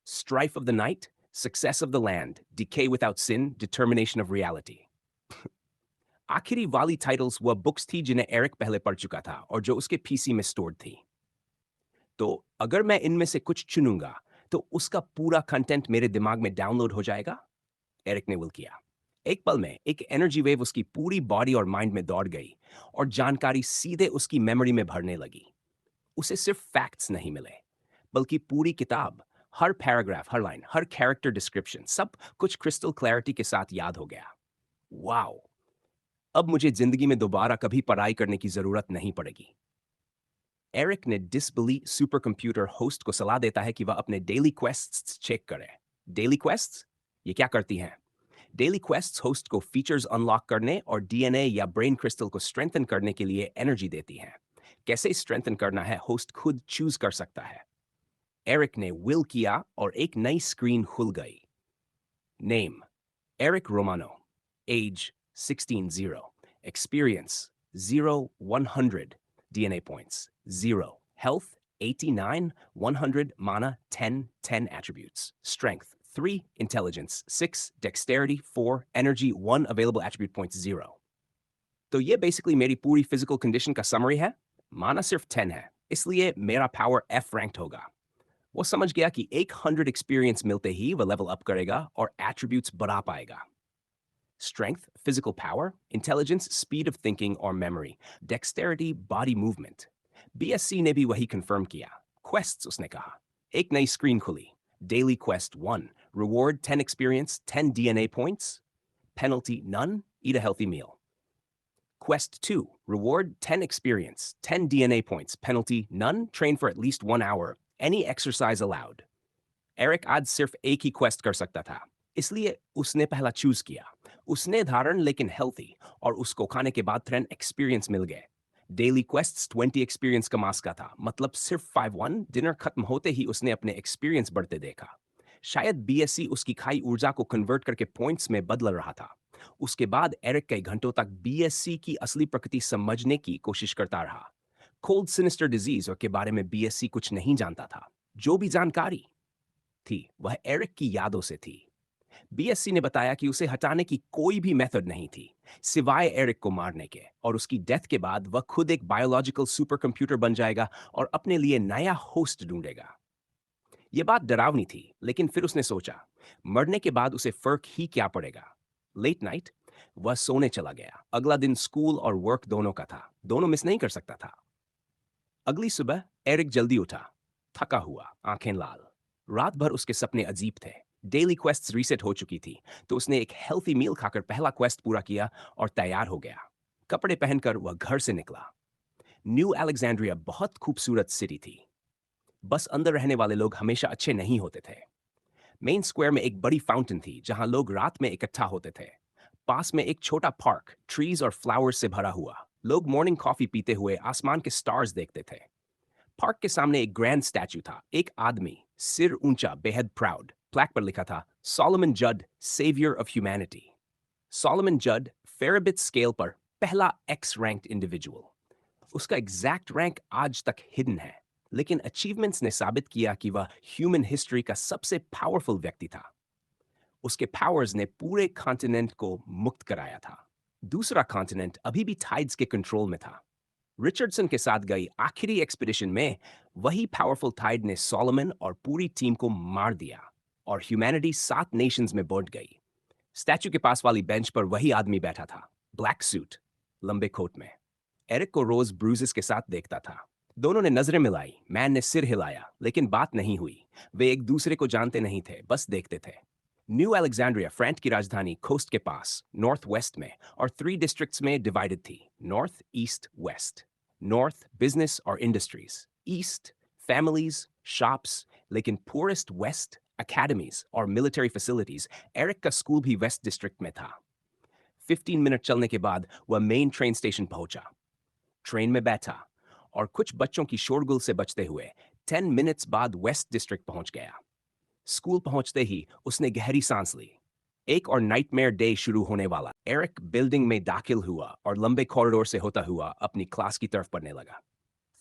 Speaker 1: Strife of the night. Success of the land. Decay without sin. Determination of reality. आखिरी वाली टाइटल्स वह books थी जिन्हें Eric पहले पढ़ चुका था और जो उसके पीसी में स्टोर्ड थी। तो अगर मैं इनमें से कुछ चुनूंगा तो उसका पूरा कंटेंट मेरे दिमाग में डाउनलोड हो जाएगा? एरिक ने विल किया। एक पल में एक एनर्जी वेव उसकी पूरी बॉडी और माइंड में दौड़ गई और जानकारी सीधे उसकी मेमोरी में भरने लगी। उसे सिर्फ फैक्ट्स नहीं मिले, बल्कि पूरी किताब, हर पैराग्राफ, हर लाइन, हर कैरेक्टर डिस्क्रिप्शन, सब कुछ क्रिस्टल क्लैरिटी के साथ याद हो गया। वाओ! अब मुझे जिंदगी में दोबारा कभी पढ़ाई करने की जरूरत नहीं पड़ेगी। एरिक ने डिसबिलीव सुपर कंप्यूटर होस्ट को सलाह देता है कि वह अपने डेली क्वेस्ट्स चेक करे। डेली क्वेस्ट्स? ये क्या करती हैं? डेली क्वेस्ट्स होस्ट को फीचर्स अनलॉक करने और डीएनए या ब्रेन क्रिस्टल को स्ट्रेंथन करने के लिए एनर्जी देती हैं। कैसे स्ट्रेंथन करना है, होस्ट खुद चूज कर सकता है। एरिक ने विल किया और एक नई स्क्रीन खुल गई। Name: Eric Romano. Age 16-0. Experience 0-100. DNA points 0. Health 89-100. Mana 10-10 attributes. Strength 3. Intelligence 6. Dexterity 4. Energy 1. Available attribute points 0. तो ये बेसिकली मेरी पूरी फिजिकल कंडीशन का समरी है। माना सिर्फ 10 है, इसलिए मेरा पावर F रैंक्ड होगा। वो समझ गया कि 100 एक्सपीरियंस मिलते ही वह लेवल अप करेगा और एट्रीब्यूट्स बढ़ा पाएगा। Strength, physical power, intelligence, speed of thinking or memory, dexterity, body movement. BSc ने भी वही confirm किया। Quests उसने कहा। एक नई screen खुली। Daily Quest 1. Reward 10 experience, 10 DNA points. Penalty none. Eat a healthy meal. Quest 2, reward 10 experience, 10 DNA points, penalty none, train for at least 1 hour, any exercise allowed. Eric आज सिर्फ एक ही quest कर सकता था, इसलिए उसने पहला चूज किया। उसने धारण लेकिन हेल्थी, और उसको खाने के बाद 10 एक्सपीरियंस मिल गए। डेली क्वेस्ट्स 20 एक्सपीरियंस का मास का था, मतलब सिर्फ 5-1। डिनर खत्म होते ही उसने अपने एक्सपीरियंस बढ़ते देखा। शायद बीएससी उसकी खाई ऊर्जा को कन्वर्ट करके पॉइंट्स में बदल रहा था। उसके बाद एरिक कई घंटों तक बीएससी की असली प्रकृति समझने की कोशिश करता रहा। कोल्ड सिनिस्टर डिजीज और के बारे में बीएससी कुछ नहीं जानता था। जो भी जानकारी थी वह एरिक की यादों से थी। बीएससी ने बताया कि उसे हटाने की कोई भी मेथड नहीं थी सिवाय एरिक को मारने के, और उसकी डेथ के बाद वह खुद एक बायोलॉजिकल सुपर कंप्यूटर बन जाएगा और अपने लिए नया होस्ट ढूंढेगा। यह बात डरावनी थी, लेकिन फिर उसने सोचा मरने के बाद उसे फर्क ही क्या पड़ेगा। लेट नाइट वह सोने चला गया। अगला दिन स्कूल और वर्क दोनों का था, दोनों मिस नहीं कर सकता था। अगली सुबह एरिक जल्दी उठा, थका हुआ, आंखें लाल। रात भर उसके सपने अजीब थे। डेली क्वेस्ट रीसेट हो चुकी थी, तो उसने एक हेल्थी मील खाकर पहला क्वेस्ट पूरा किया और तैयार हो गया। कपड़े पहनकर वह घर से निकला। न्यू अलेक्जेंड्रिया बहुत खूबसूरत सिटी थी, बस अंदर रहने वाले लोग हमेशा अच्छे नहीं होते थे। मेन स्क्वायर में एक बड़ी फाउंटेन थी जहां लोग रात में इकट्ठा होते थे। पास में एक छोटा पार्क ट्रीज और फ्लावर्स से भरा हुआ। लोग मॉर्निंग कॉफी पीते हुए आसमान के स्टार्स देखते थे। पार्क के सामने एक ग्रैंड स्टैचू था। एक आदमी, सिर ऊंचा, बेहद प्राउड। प्लेक पर लिखा था सोलोमन जड, सेवियर ऑफ ह्यूमैनिटी। सोलोमन जड फेरेबिट स्केल पर पहला एक्स रैंक्ड इंडिविजुअल। उसका एग्जैक्ट रैंक आज तक हिडन है, लेकिन अचीवमेंट्स ने साबित किया कि वह ह्यूमन हिस्ट्री का सबसे पावरफुल व्यक्ति था। उसके पावर्स ने पूरे कॉन्टिनेंट को मुक्त कराया था। दूसरा कॉन्टिनेंट अभी भी टाइड्स के कंट्रोल में था। रिचर्डसन के साथ गई आखिरी एक्सपीडिशन में वही पावरफुल टाइड ने सोलोमन और पूरी टीम को मार दिया, और ह्यूमैनिटी 7 नेशंस में बंट गई। स्टैचू के पास वाली बेंच पर वही आदमी बैठा था, ब्लैक सूट, लंबे कोट में। एरिक को रोज ब्रूजेस के साथ देखता था। दोनों ने नजरें मिलाई। मैन ने सिर हिलाया, लेकिन बात नहीं हुई। वे एक दूसरे को जानते नहीं थे, बस देखते थे। न्यू अलेक्जेंड्रिया फ्रांस की राजधानी कोस्ट के पास नॉर्थ वेस्ट में और 3 डिस्ट्रिक्ट्स में डिवाइडेड थी, north, east, west. North business और इंडस्ट्रीज, ईस्ट फैमिलीज, शॉप्स, लेकिन पुअरेस्ट वेस्ट एकेडमीज और मिलिट्री फैसिलिटीज। एरिक का स्कूल भी वेस्ट डिस्ट्रिक्ट में था। 15 मिनट चलने के बाद वह मेन ट्रेन स्टेशन पहुंचा। ट्रेन में बैठा और कुछ बच्चों की शोरगुल से बचते हुए 10 मिनट्स बाद वेस्ट डिस्ट्रिक्ट पहुंच गया। स्कूल पहुंचते ही उसने गहरी सांस ली। एक और नाइटमेयर डे शुरू होने वाला। एरिक बिल्डिंग में दाखिल हुआ और लंबे कॉरिडोर से होता हुआ अपनी क्लास की तरफ पढ़ने लगा।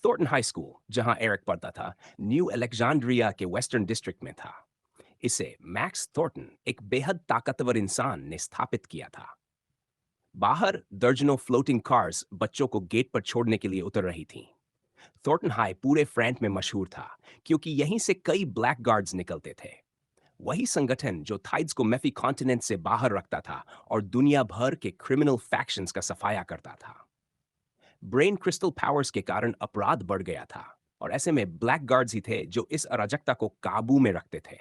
Speaker 1: थॉर्नटन हाई स्कूल, जहां एरिक पढ़ता था, न्यू अलेक्जेंड्रिया के वेस्टर्न डिस्ट्रिक्ट में था। इसे मैक्स थॉर्नटन, एक बेहद ताकतवर इंसान, ने स्थापित किया था। बाहर दर्जनों फ्लोटिंग कार्स बच्चों को गेट पर छोड़ने के लिए उतर रही थीं। थॉर्नटन हाई पूरे फ्रांस में मशहूर था, क्योंकि यहीं से कई ब्लैक गार्ड्स निकलते थे। वही संगठन जो थाइड्स को मैफी कॉन्टिनेंट से बाहर रखता था और दुनिया भर के क्रिमिनल फैक्शंस का सफाया करता था। ब्रेन क्रिस्टल पावर्स के कारण अपराध बढ़ गया था, और ऐसे में ब्लैक गार्ड्स ही थे जो इस अराजकता को काबू में रखते थे।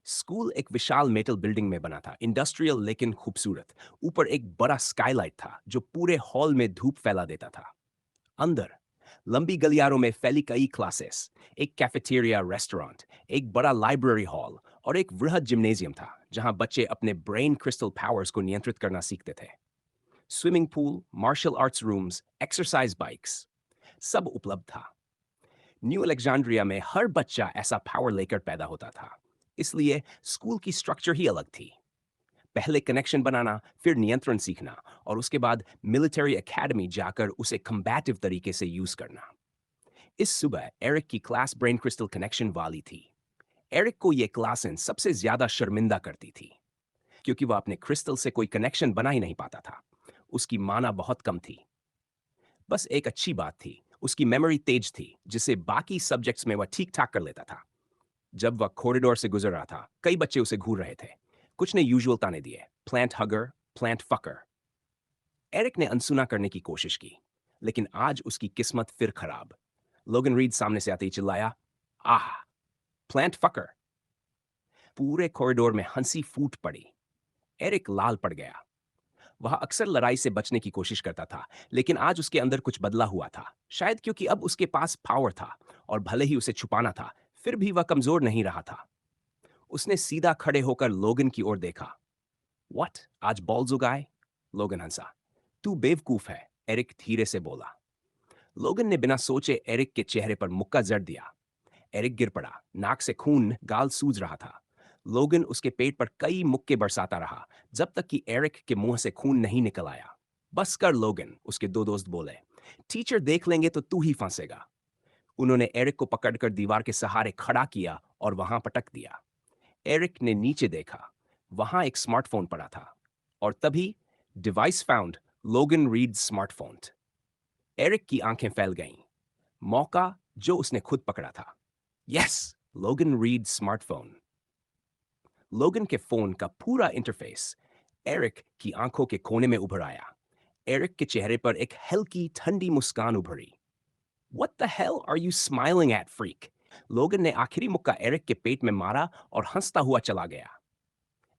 Speaker 1: स्कूल एक विशाल मेटल बिल्डिंग में बना था, इंडस्ट्रियल लेकिन खूबसूरत। ऊपर एक बड़ा स्काईलाइट था जो पूरे हॉल में धूप फैला देता था। अंदर लंबी गलियारों में फैली कई क्लासेस, एक कैफेटेरिया, रेस्टोरेंट, एक बड़ा लाइब्रेरी हॉल और एक वृहद जिम्नेजियम था जहां बच्चे अपने ब्रेन क्रिस्टल पावर्स को नियंत्रित करना सीखते थे। Swimming pool, martial arts rooms, exercise bikes, सब उपलब्ध था। न्यू अलेक्जेंड्रिया में हर बच्चा ऐसा पावर लेकर पैदा होता था, इसलिए स्कूल की स्ट्रक्चर ही अलग थी। पहले कनेक्शन बनाना, फिर नियंत्रण सीखना, और उसके बाद मिलिट्री एकेडमी जाकर उसे कम्बैटिव तरीके से यूज करना। इस सुबह एरिक की क्लास ब्रेन क्रिस्टल कनेक्शन वाली थी। एरिक को यह क्लासें सबसे ज्यादा शर्मिंदा करती थी, क्योंकि वह अपने क्रिस्टल से कोई कनेक्शन बना ही नहीं पाता था। उसकी माना बहुत कम थी। बस एक अच्छी बात थी, उसकी मेमोरी तेज थी, जिसे बाकी सब्जेक्ट्स में वह ठीक ठाक कर लेता था। जब वह कॉरिडोर से गुजर रहा था, कई बच्चे उसे घूर रहे थे। कुछ ने यूजुअल ताने दिए, प्लांट हगर, प्लांट फकर। एरिक ने अनसुना करने की कोशिश की, लेकिन आज उसकी किस्मत फिर खराब। लोगन रीड सामने से आते ही चिल्लाया, आह, प्लांट फकर। पूरे कॉरिडोर में हंसी फूट पड़ी। एरिक लाल पड़ गया। वह अक्सर लड़ाई से बचने की कोशिश करता था, लेकिन आज उसके अंदर कुछ बदला हुआ था। शायद क्योंकि अब उसके पास पावर था, और भले ही उसे छुपाना था, फिर भी वह कमजोर नहीं रहा था। उसने सीधा खड़े होकर लोगन की ओर देखा। व्हाट, आज बॉल्स उगाए? लोगन हंसा। तू बेवकूफ है, एरिक धीरे से बोला। लोगन ने बिना सोचे एरिक के चेहरे पर मुक्का जड़ दिया। एरिक गिर पड़ा, नाक से खून, गाल सूज रहा था। लोगन उसके पेट पर कई मुक्के बरसाता रहा, जब तक कि एरिक के मुंह से खून नहीं निकल आया। बस कर लोगन, उसके दो दोस्त बोले। टीचर देख लेंगे तो तू ही फंसेगा। उन्होंने एरिक को पकड़कर दीवार के सहारे खड़ा किया और वहां पटक दिया। एरिक ने नीचे देखा। वहां एक स्मार्टफोन पड़ा था। और तभी डिवाइस फाउंड, लोगन रीड स्मार्टफोन। एरिक की आंखें फैल गईं। मौका जो उसने खुद पकड़ा था। यस, लोगन रीड स्मार्टफोन। लोगन के फोन का पूरा इंटरफेस एरिक की आंखों के कोने में उभर आया। एरिक के चेहरे पर एक हल्की ठंडी मुस्कान उभरी। What the hell are you smiling at, freak? लोगन ने आखिरी मुक्का एरिक के पेट में मारा और हंसता हुआ चला गया।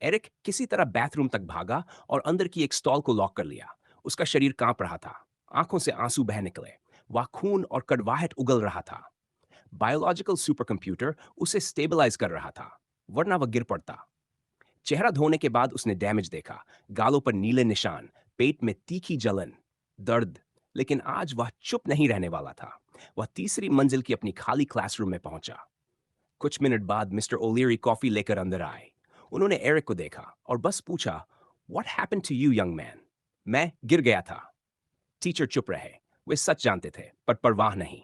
Speaker 1: एरिक किसी तरह बाथरूम तक भागा और अंदर की एक स्टॉल को लॉक कर लिया। उसका शरीर कांप रहा था, आंखों से आंसू बह निकले। वह खून और कड़वाहट उगल रहा था। बायोलॉजिकल सुपरकंप्यूटर उसे स्टेबलाइज कर रहा था, वरना वह गिर पड़ता। चेहरा धोने के बाद उसने डैमेज देखा, गालों पर नीले निशान, पेट में तीखी जलन, दर्द। लेकिन आज वह चुप नहीं रहने वाला था। वह तीसरी मंजिल की अपनी खाली क्लासरूम में पहुंचा। कुछ मिनट बाद मिस्टर ओलियरी कॉफी लेकर अंदर आए। उन्होंने एरिक को देखा और बस पूछा, what happened to you young man? मैं गिर गया था। टीचर चुप रहे। वे सच जानते थे, पर परवाह नहीं।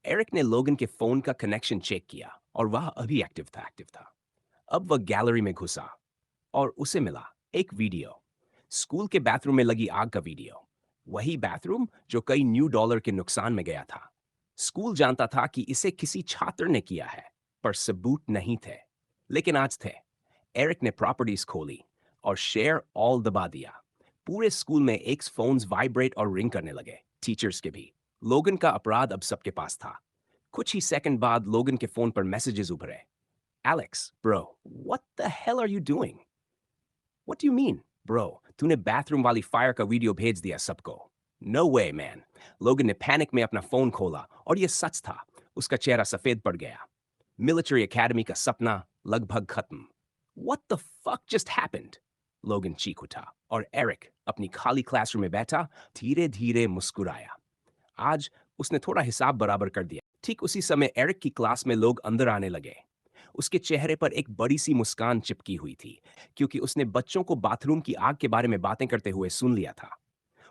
Speaker 1: एरिक ने लोगन के फोन का कनेक्शन चेक किया और वह अभी एक्टिव था। अब वह गैलरी में घुसा और उसे मिला एक वीडियो। स्कूल के बाथरूम में लगी आग का वीडियो। वही बाथरूम जो कई न्यू डॉलर के नुकसान में गया था। स्कूल जानता था कि इसे किसी छात्र ने किया है, पर सबूत नहीं थे। लेकिन आज थे। एरिक ने प्रॉपर्टीज खोली और शेयर ऑल दबा दिया। पूरे स्कूल में एक्स फोन्स वाइब्रेट और रिंग करने लगे, टीचर्स के भी। लोगन का अपराध अब सबके पास था। कुछ ही सेकंड बाद लोगन के फोन पर मैसेजेस उभरे। Alex, bro, what the hell are you doing? What do you mean, bro? तूने बाथरूम वाली फायर का वीडियो भेज दिया सबको। No way, man. लोगन ने पैनिक में अपना फोन खोला और यह सच था। उसका चेहरा सफेद पड़ गया। मिलिट्री एकेडमी का सपना लगभग खत्म। What the fuck just happened? लोगन चीख उठा और एरिक अपनी खाली क्लासरूम में बैठा धीरे धीरे मुस्कुराया। आज उसने थोड़ा हिसाब बराबर कर दिया। ठीक उसी समय एरिक की क्लास में लोग अंदर आने लगे। उसके चेहरे पर एक बड़ी सी मुस्कान चिपकी हुई थी, क्योंकि उसने बच्चों को बाथरूम की आग के बारे में बातें करते हुए सुन लिया था।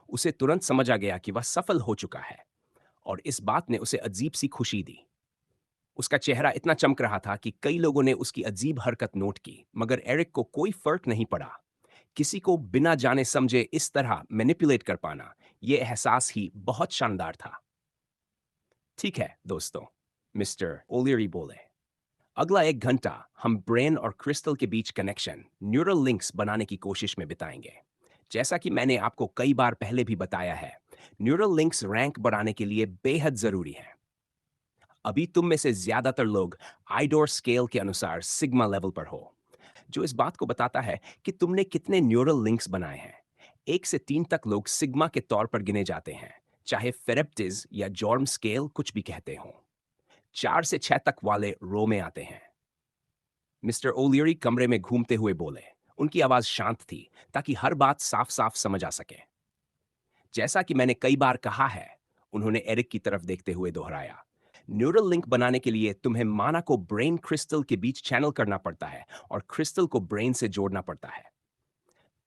Speaker 1: उसे तुरंत समझ आ गया कि वह सफल हो चुका है, और इस बात ने उसे अजीब सी खुशी दी। उसका चेहरा इतना चमक रहा था कि कई लोगों ने उसकी अजीब हरकत नोट की, मगर एरिक को कोई फर्क नहीं पड़ा। किसी को बिना जाने समझे इस तरह मैनिपुलेट कर पाना, यह एहसास ही बहुत शानदार था। ठीक है दोस्तों, मिस्टर ओलियरी बोले, अगला 1 घंटा हम ब्रेन और क्रिस्टल के बीच कनेक्शन, न्यूरल लिंक्स बनाने की कोशिश में बिताएंगे। जैसा कि मैंने आपको कई बार पहले भी बताया है, न्यूरल लिंक्स रैंक बढ़ाने के लिए बेहद जरूरी हैं। अभी तुम में से ज्यादातर लोग आइडोर स्केल के अनुसार सिग्मा लेवल पर हो, जो इस बात को बताता है कि तुमने कितने न्यूरल लिंक्स बनाए हैं। 1 से 3 तक लोग सिग्मा के तौर पर गिने जाते हैं, चाहे फेरेप्टिज या जॉर्म स्केल कुछ भी कहते हों। 4 से 6 तक वाले रो में आते हैं। मिस्टर ओलियरी कमरे में घूमते हुए बोले। उनकी आवाज शांत थी, ताकि हर बात साफ साफ समझ आ सके। जैसा कि मैंने कई बार कहा है, उन्होंने एरिक की तरफ देखते हुए दोहराया, न्यूरल लिंक बनाने के लिए तुम्हें माना को ब्रेन क्रिस्टल के बीच चैनल करना पड़ता है और क्रिस्टल को ब्रेन से जोड़ना पड़ता है।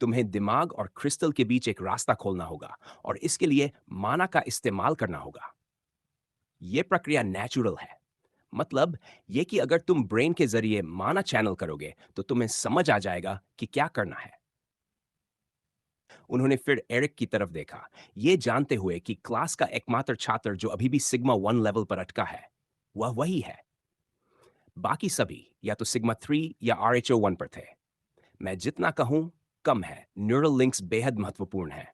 Speaker 1: तुम्हें दिमाग और क्रिस्टल के बीच एक रास्ता खोलना होगा, और इसके लिए माना का इस्तेमाल करना होगा। यह प्रक्रिया नेचुरल है। मतलब ये कि अगर तुम ब्रेन के जरिए माना चैनल करोगे, तो तुम्हें समझ आ जाएगा कि क्या करना है। उन्होंने फिर एरिक की तरफ देखा, ये जानते हुए कि क्लास का एकमात्र छात्र जो अभी भी सिग्मा 1 लेवल पर अटका है, वह वही है। बाकी सभी या तो सिग्मा 3 या RHO 1 पर थे। मैं जितना कहूं कम है। न्यूरल लिंक्स बेहद महत्वपूर्ण है।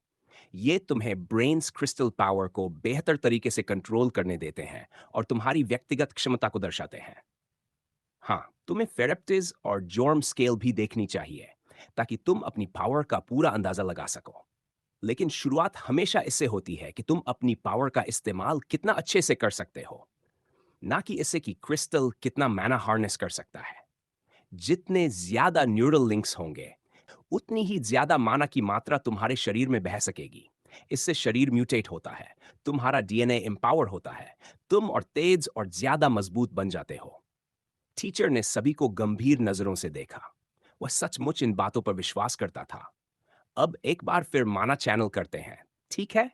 Speaker 1: ये तुम्हें ब्रेन्स क्रिस्टल पावर को बेहतर तरीके से कंट्रोल करने देते हैं और तुम्हारी व्यक्तिगत क्षमता को दर्शाते हैं। हाँ, तुम्हें फेरेप्टिज और जॉर्म स्केल भी देखनी चाहिए। ताकि तुम अपनी पावर का पूरा अंदाजा लगा सको। लेकिन शुरुआत हमेशा इससे होती है कि तुम अपनी पावर का इस्तेमाल कितना अच्छे से कर सकते हो, ना कि इससे कि क्रिस्टल कितना मैना हार्नेस कर सकता है। जितने ज्यादा न्यूरल लिंक्स होंगे, उतनी ही ज्यादा माना की मात्रा तुम्हारे शरीर में बह सकेगी। इससे शरीर म्यूटेट होता है, तुम्हारा डीएनए एम्पावर होता है, तुम और तेज और ज्यादा मजबूत बन जाते हो। टीचर ने सभी को गंभीर नजरों से देखा। वह सचमुच इन बातों पर विश्वास करता था। अब एक बार फिर माना चैनल करते हैं, ठीक है?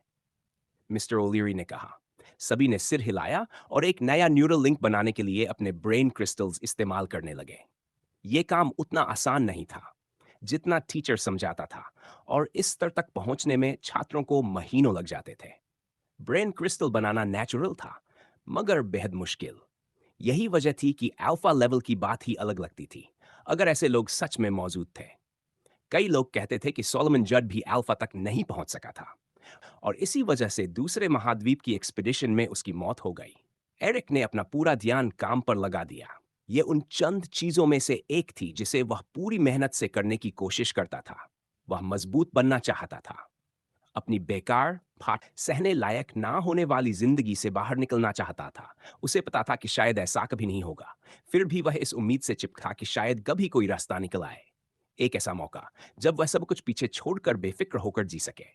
Speaker 1: मिस्टर ओलियरी ने कहा। सभी ने सिर हिलाया और एक नया न्यूरल लिंक बनाने के लिए अपने ब्रेन क्रिस्टल्स इस्तेमाल करने लगे। ये काम उतना आसान नहीं था जितना टीचर समझाता था, और इस स्तर तक पहुंचने में छात्रों को महीनों लग जाते थे। ब्रेन क्रिस्टल बनाना नेचुरल था, मगर बेहद मुश्किल। यही वजह थी कि अल्फा लेवल की बात ही अलग लगती थी, अगर ऐसे लोग सच में मौजूद थे। कई लोग कहते थे कि सोलोमन जड भी अल्फा तक नहीं पहुंच सका था, और इसी वजह से दूसरे महाद्वीप की एक्सपीडिशन में उसकी मौत हो गई। एरिक ने अपना पूरा ध्यान काम पर लगा दिया। ये उन चंद चीजों में से एक थी जिसे वह पूरी मेहनत से करने की कोशिश करता था। वह मजबूत बनना चाहता था, अपनी बेकार, फाट सहने लायक ना होने वाली जिंदगी से बाहर निकलना चाहता था। उसे पता था कि शायद ऐसा कभी नहीं होगा, फिर भी वह इस उम्मीद से चिपका कि शायद कभी कोई रास्ता निकल आए। एक ऐसा मौका जब वह सब कुछ पीछे छोड़कर बेफिक्र होकर जी सके।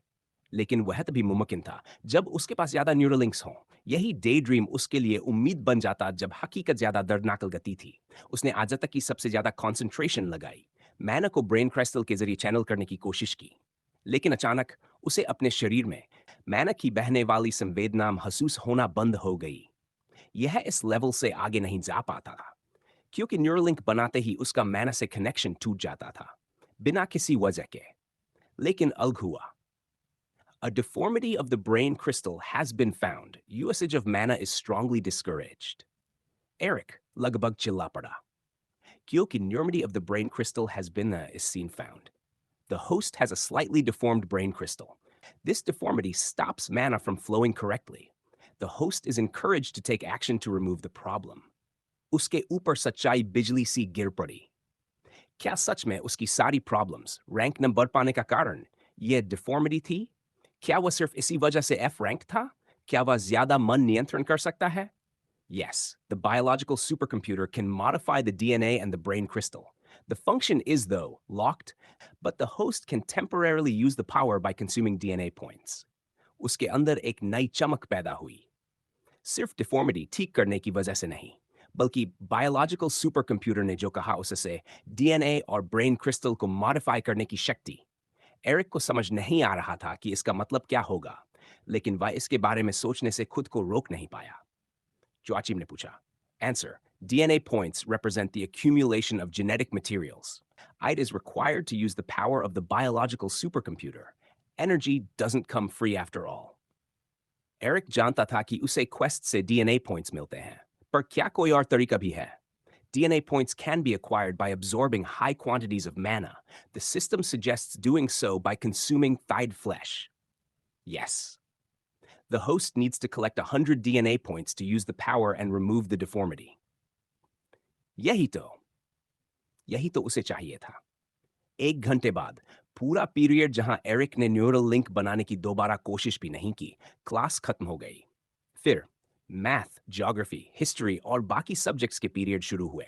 Speaker 1: लेकिन वह तभी मुमकिन था जब उसके पास ज्यादा न्यूरोलिंक्स हों। यही डे ड्रीम उसके लिए उम्मीद बन जाता जब हकीकत ज्यादा दर्दनाक गति थी। उसने आज तक की सबसे ज्यादा कंसंट्रेशन लगाई, मैना को ब्रेन क्रिस्टल के जरिए चैनल करने की कोशिश की। लेकिन अचानक उसे अपने शरीर में मैना की बहने वाली संवेदना महसूस होना बंद हो गई। यह इस लेवल से आगे नहीं जा पाता था, क्योंकि न्यूरोलिंक बनाते ही उसका मैना से कनेक्शन टूट जाता था, बिना किसी वजह के। लेकिन अलग हुआ। A deformity of the brain crystal has been found. Usage of mana is strongly discouraged. Eric लगभग चिल्ला पड़ा, क्योंकि enormity of the brain crystal has been is seen found. The host has a slightly deformed brain crystal. This deformity stops mana from flowing correctly. The host is encouraged to take action to remove the problem. उसके ऊपर सच्चाई बिजली सी गिर पड़ी। क्या सच में उसकी सारी प्रॉब्लम्स रैंक न बढ़ पाने का कारण ये डिफॉर्मिटी थी? क्या वह सिर्फ इसी वजह से एफ रैंक था? क्या वह ज्यादा मन नियंत्रण कर सकता है? Yes, the biological supercomputer can modify the DNA and the brain crystal. The function is, though, locked, but the host can temporarily use the power by consuming DNA points. उसके अंदर एक नई चमक पैदा हुई, सिर्फ डिफॉर्मिटी ठीक करने की वजह से नहीं, बल्कि बायोलॉजिकल सुपरकंप्यूटर ने जो कहा उससे डीएनए और ब्रेन क्रिस्टल को मॉडिफाई करने की शक्ति। एरिक को समझ नहीं आ रहा था कि इसका मतलब क्या होगा, लेकिन वह इसके बारे में सोचने से खुद को रोक नहीं पाया। जोआचिम ने पूछा, Answer: DNA points represent the accumulation of genetic materials. IT is required to use the power of the biological supercomputer. Energy doesn't come free after all. Eric जानता था कि उसे क्वेस्ट से डीएनए पॉइंट्स मिलते हैं, पर क्या कोई और तरीका भी है? DNA points can be acquired by absorbing high quantities of mana. The system suggests doing so by consuming thawed flesh. Yes. The host needs to collect 100 DNA points to use the power and remove the deformity. यही तो यही तो उसे चाहिए था। एक घंटे बाद पूरा पीरियड जहां एरिक ने न्यूरल लिंक बनाने की दोबारा कोशिश भी नहीं की, क्लास खत्म हो गई। फिर मैथ, ज्योग्राफी, हिस्ट्री और बाकी सब्जेक्ट्स के पीरियड शुरू हुए।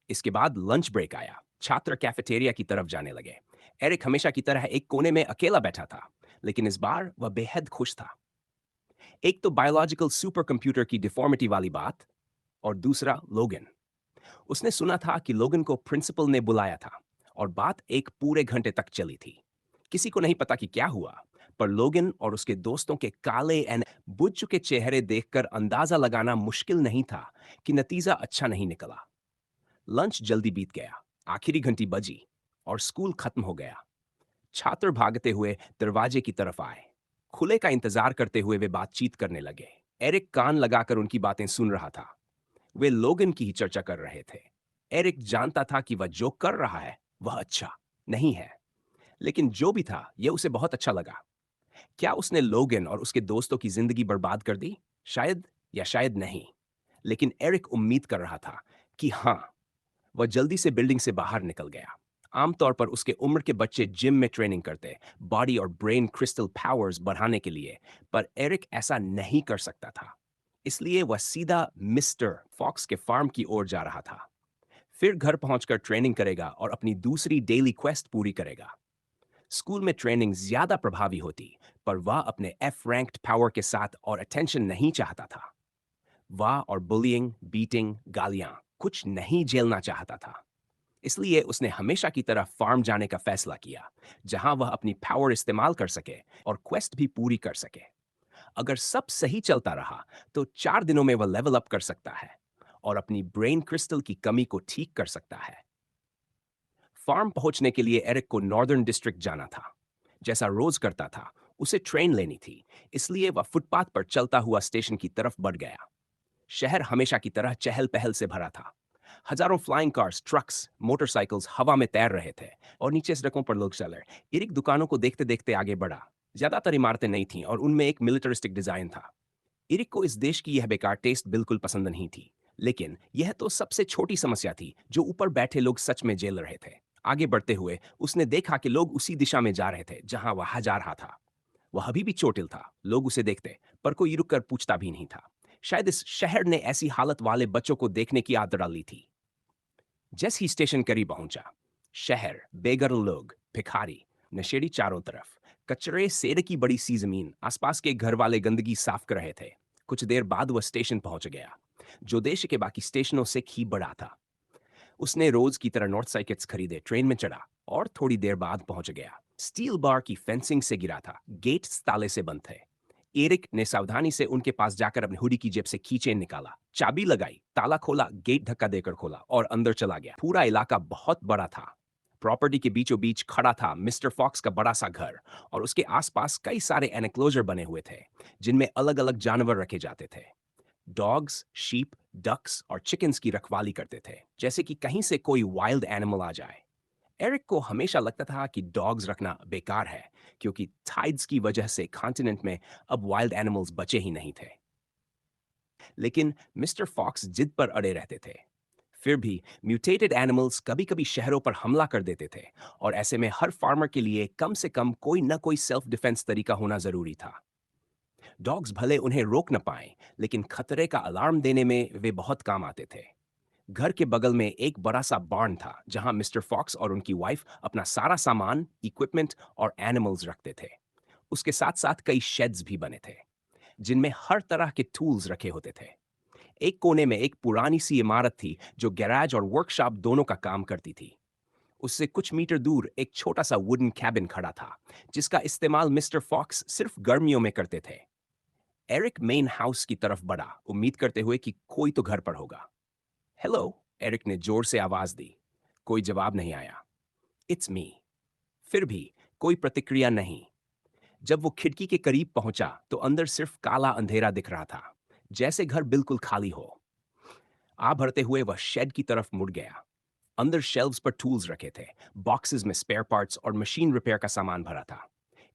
Speaker 1: इसके बाद लंच ब्रेक आया। छात्र कैफेटेरिया की तरफ जाने लगे। एरिक हमेशा की तरह एक कोने में अकेला बैठा था, लेकिन इस बार वह बेहद खुश था। एक तो बायोलॉजिकल सुपर कंप्यूटर की डिफॉर्मिटी वाली बात, और दूसरा लोगन। उसने सुना था कि लोगन को प्रिंसिपल ने बुलाया था, और बात एक पूरे घंटे तक चली थी। किसी को नहीं पता कि क्या हुआ, पर लोगन और उसके दोस्तों के काले एंड बुझ चुके चेहरे देखकर अंदाजा लगाना मुश्किल नहीं था कि नतीजा अच्छा नहीं निकला। लंच जल्दी बीत गया, आखिरी घंटी बजी, और स्कूल खत्म हो गया। छात्र भागते हुए दरवाजे की तरफ आए। खुले का इंतजार करते हुए वे बातचीत करने लगे। एरिक कान लगाकर उनकी बातें सुन रहा था। वे लोगन की ही चर्चा कर रहे थे। एरिक जानता था कि वह जो कर रहा है वह अच्छा नहीं है, लेकिन जो भी था यह उसे बहुत अच्छा लगा। क्या उसने लोगन और उसके दोस्तों की जिंदगी बर्बाद कर दी? शायद, या शायद नहीं। लेकिन एरिक उम्मीद कर रहा था कि हाँ। वह जल्दी से बिल्डिंग से बाहर निकल गया। आमतौर पर उसके उम्र के बच्चे जिम में ट्रेनिंग करते, बॉडी और ब्रेन क्रिस्टल पावर्स बढ़ाने के लिए, पर एरिक ऐसा नहीं कर सकता था। इसलिए वह सीधा मिस्टर फॉक्स के फार्म की ओर जा रहा था। फिर घर पहुंचकर ट्रेनिंग करेगा और अपनी दूसरी डेली क्वेस्ट पूरी करेगा। स्कूल में ट्रेनिंग ज्यादा प्रभावी होती, पर वह अपने एफ रैंक्ड पावर के साथ और अटेंशन नहीं चाहता था। वह और बुलिंग, बीटिंग, गालियां कुछ नहीं झेलना चाहता था। इसलिए उसने हमेशा की तरह फार्म जाने का फैसला किया, जहां वह अपनी पावर इस्तेमाल कर सके और क्वेस्ट भी पूरी कर सके। अगर सब सही चलता रहा, तो 4 दिनों में वह लेवल अप कर सकता है और अपनी ब्रेन क्रिस्टल की कमी को ठीक कर सकता है। फार्म पहुंचने के लिए एरिक को नॉर्दर्न डिस्ट्रिक्ट जाना था। जैसा रोज करता था, उसे ट्रेन लेनी थी, इसलिए वह फुटपाथ पर चलता हुआ स्टेशन की तरफ बढ़ गया। शहर हमेशा की तरह चहल पहल से भरा था। हजारों फ्लाइंग कार्स, ट्रक्स, मोटरसाइकिल्स हवा में तैर रहे थे और नीचे सड़कों पर लोग चल रहे। इरिक दुकानों को देखते देखते आगे बढ़ा। ज्यादातर इमारतें नहीं थीं और उनमें एक मिलिटरिस्टिक डिजाइन था। इरिक को इस देश की यह बेकार टेस्ट बिल्कुल पसंद नहीं थी, लेकिन यह तो सबसे छोटी समस्या थी जो ऊपर बैठे लोग सच में झेल रहे थे। आगे बढ़ते हुए उसने देखा कि लोग उसी दिशा में जा रहे थे जहां वह जा रहा था। वह अभी भी चोटिल था। लोग उसे देखते, पर कोई रुककर पूछता भी नहीं था। शायद इस शहर ने ऐसी हालत वाले बच्चों को देखने की आदत डाल ली थी। जैसे ही स्टेशन करीब पहुंचा, शहर, बेघर लोग, भिखारी, नशेड़ी चारों तरफ, कचरे सेर की बड़ी सी जमीन, आसपास के घर वाले गंदगी साफ कर रहे थे। कुछ देर बाद वह स्टेशन पहुंच गया, जो देश के बाकी स्टेशनों से ही बड़ा था। उसने रोज की तरह नॉर्थ साइड टिकट्स खरीदे, ट्रेन में चढ़ा और थोड़ी देर बाद पहुंच गया। स्टील बार की फेंसिंग से गिरा था, गेट ताले से बंद थे। एरिक ने सावधानी से उनके पास जाकर अपनी हुडी की जेब से कीचेन निकाला, चाबी लगाई, ताला खोला, गेट धक्का देकर खोला और अंदर चला गया। पूरा इलाका बहुत बड़ा था। प्रॉपर्टी के बीचों बीच खड़ा था मिस्टर फॉक्स का बड़ा सा घर और उसके आसपास कई सारे एनक्लोजर बने हुए थे, जिनमें अलग अलग जानवर रखे जाते थे। डॉग्स, शीप, डक्स और चिकन्स की रखवाली करते थे, जैसे कि कहीं से कोई वाइल्ड एनिमल आ जाए। एरिक को हमेशा लगता था कि डॉग्स रखना बेकार है, क्योंकि टाइड्स की वजह से कॉन्टिनेंट में अब वाइल्ड एनिमल्स बचे ही नहीं थे। लेकिन मिस्टर फॉक्स जिद पर अड़े रहते थे। फिर भी म्यूटेटेड एनिमल्स कभी कभी शहरों पर हमला कर देते थे, और ऐसे में हर फार्मर के लिए कम से कम कोई न कोई सेल्फ डिफेंस तरीका होना जरूरी था। डॉग्स भले उन्हें रोक न पाए, लेकिन खतरे का अलार्म देने में वे बहुत काम आते थे। घर के बगल में एक बड़ा सा बार्न था, जहां मिस्टर फॉक्स और उनकी वाइफ अपना सारा सामान, इक्विपमेंट और एनिमल्स रखते थे। उसके साथ साथ कई शेड्स भी बने थे, जिनमें हर तरह के टूल्स रखे होते थे। एक कोने में एक पुरानी सी इमारत थी जो गैराज और वर्कशॉप दोनों का काम करती थी। उससे कुछ मीटर दूर एक छोटा सा वुडन कैबिन खड़ा था, जिसका इस्तेमाल मिस्टर फॉक्स सिर्फ गर्मियों में करते थे। एरिक मेन हाउस की तरफ बढ़ा, उम्मीद करते हुए कि कोई तो घर पर होगा। हेलो, एरिक ने जोर से आवाज दी। कोई जवाब नहीं आया। It's me. फिर भी कोई प्रतिक्रिया नहीं। जब वो खिड़की के करीब पहुंचा, तो अंदर सिर्फ काला अंधेरा दिख रहा था, जैसे घर बिल्कुल खाली हो। आ भरते हुए वह शेड की तरफ मुड़ गया। अंदर शेल्व्स पर टूल्स रखे थे, बॉक्सेस में स्पेयर पार्ट्स और मशीन रिपेयर का सामान भरा था।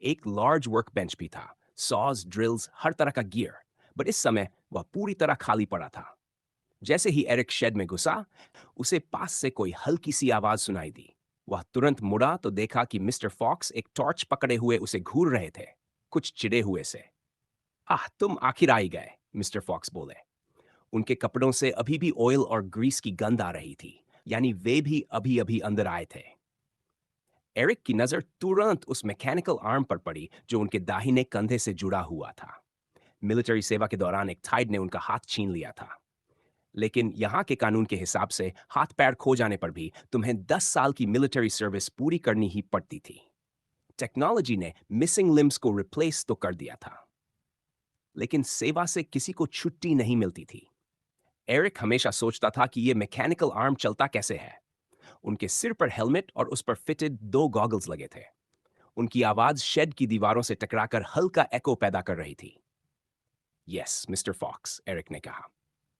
Speaker 1: एक लार्ज वर्क बेंच भी था, सॉज, ड्रिल्स, हर तरह का गियर। बट इस समय वह पूरी तरह खाली पड़ा था। जैसे ही एरिक शेड में घुसा, उसे पास से कोई हल्की सी आवाज सुनाई दी। वह तुरंत मुड़ा तो देखा कि मिस्टर फॉक्स एक टॉर्च पकड़े हुए उसे घूर रहे थे, कुछ चिढ़े हुए से। आह, तुम आखिर आ ही गए, मिस्टर फॉक्स बोले। उनके कपड़ों से अभी भी ऑयल और ग्रीस की गंध आ रही थी, यानी वे भी अभी अभी अंदर आए थे। एरिक की नजर तुरंत उस मैकेनिकल आर्म पर पड़ी जो उनके दाहिने कंधे से जुड़ा हुआ था। मिलिट्री सेवा के दौरान एक टाइड ने उनका हाथ छीन लिया था। लेकिन यहाँ के कानून के हिसाब से हाथ पैर खो जाने पर भी तुम्हें 10 साल की मिलिट्री सर्विस पूरी करनी ही पड़ती थी। टेक्नोलॉजी ने मिसिंग लिम्स को रिप्लेस तो कर दिया था, लेकिन सेवा से किसी को छुट्टी नहीं मिलती थी। एरिक हमेशा सोचता था कि यह मैकेनिकल आर्म चलता कैसे है। उनके सिर पर हेलमेट और उस पर फिटेड 2 गॉगल्स लगे थे। उनकी आवाज शेड की दीवारों से टकराकर हल्का एको पैदा कर रही थी। यस मिस्टर फॉक्स, एरिक ने कहा।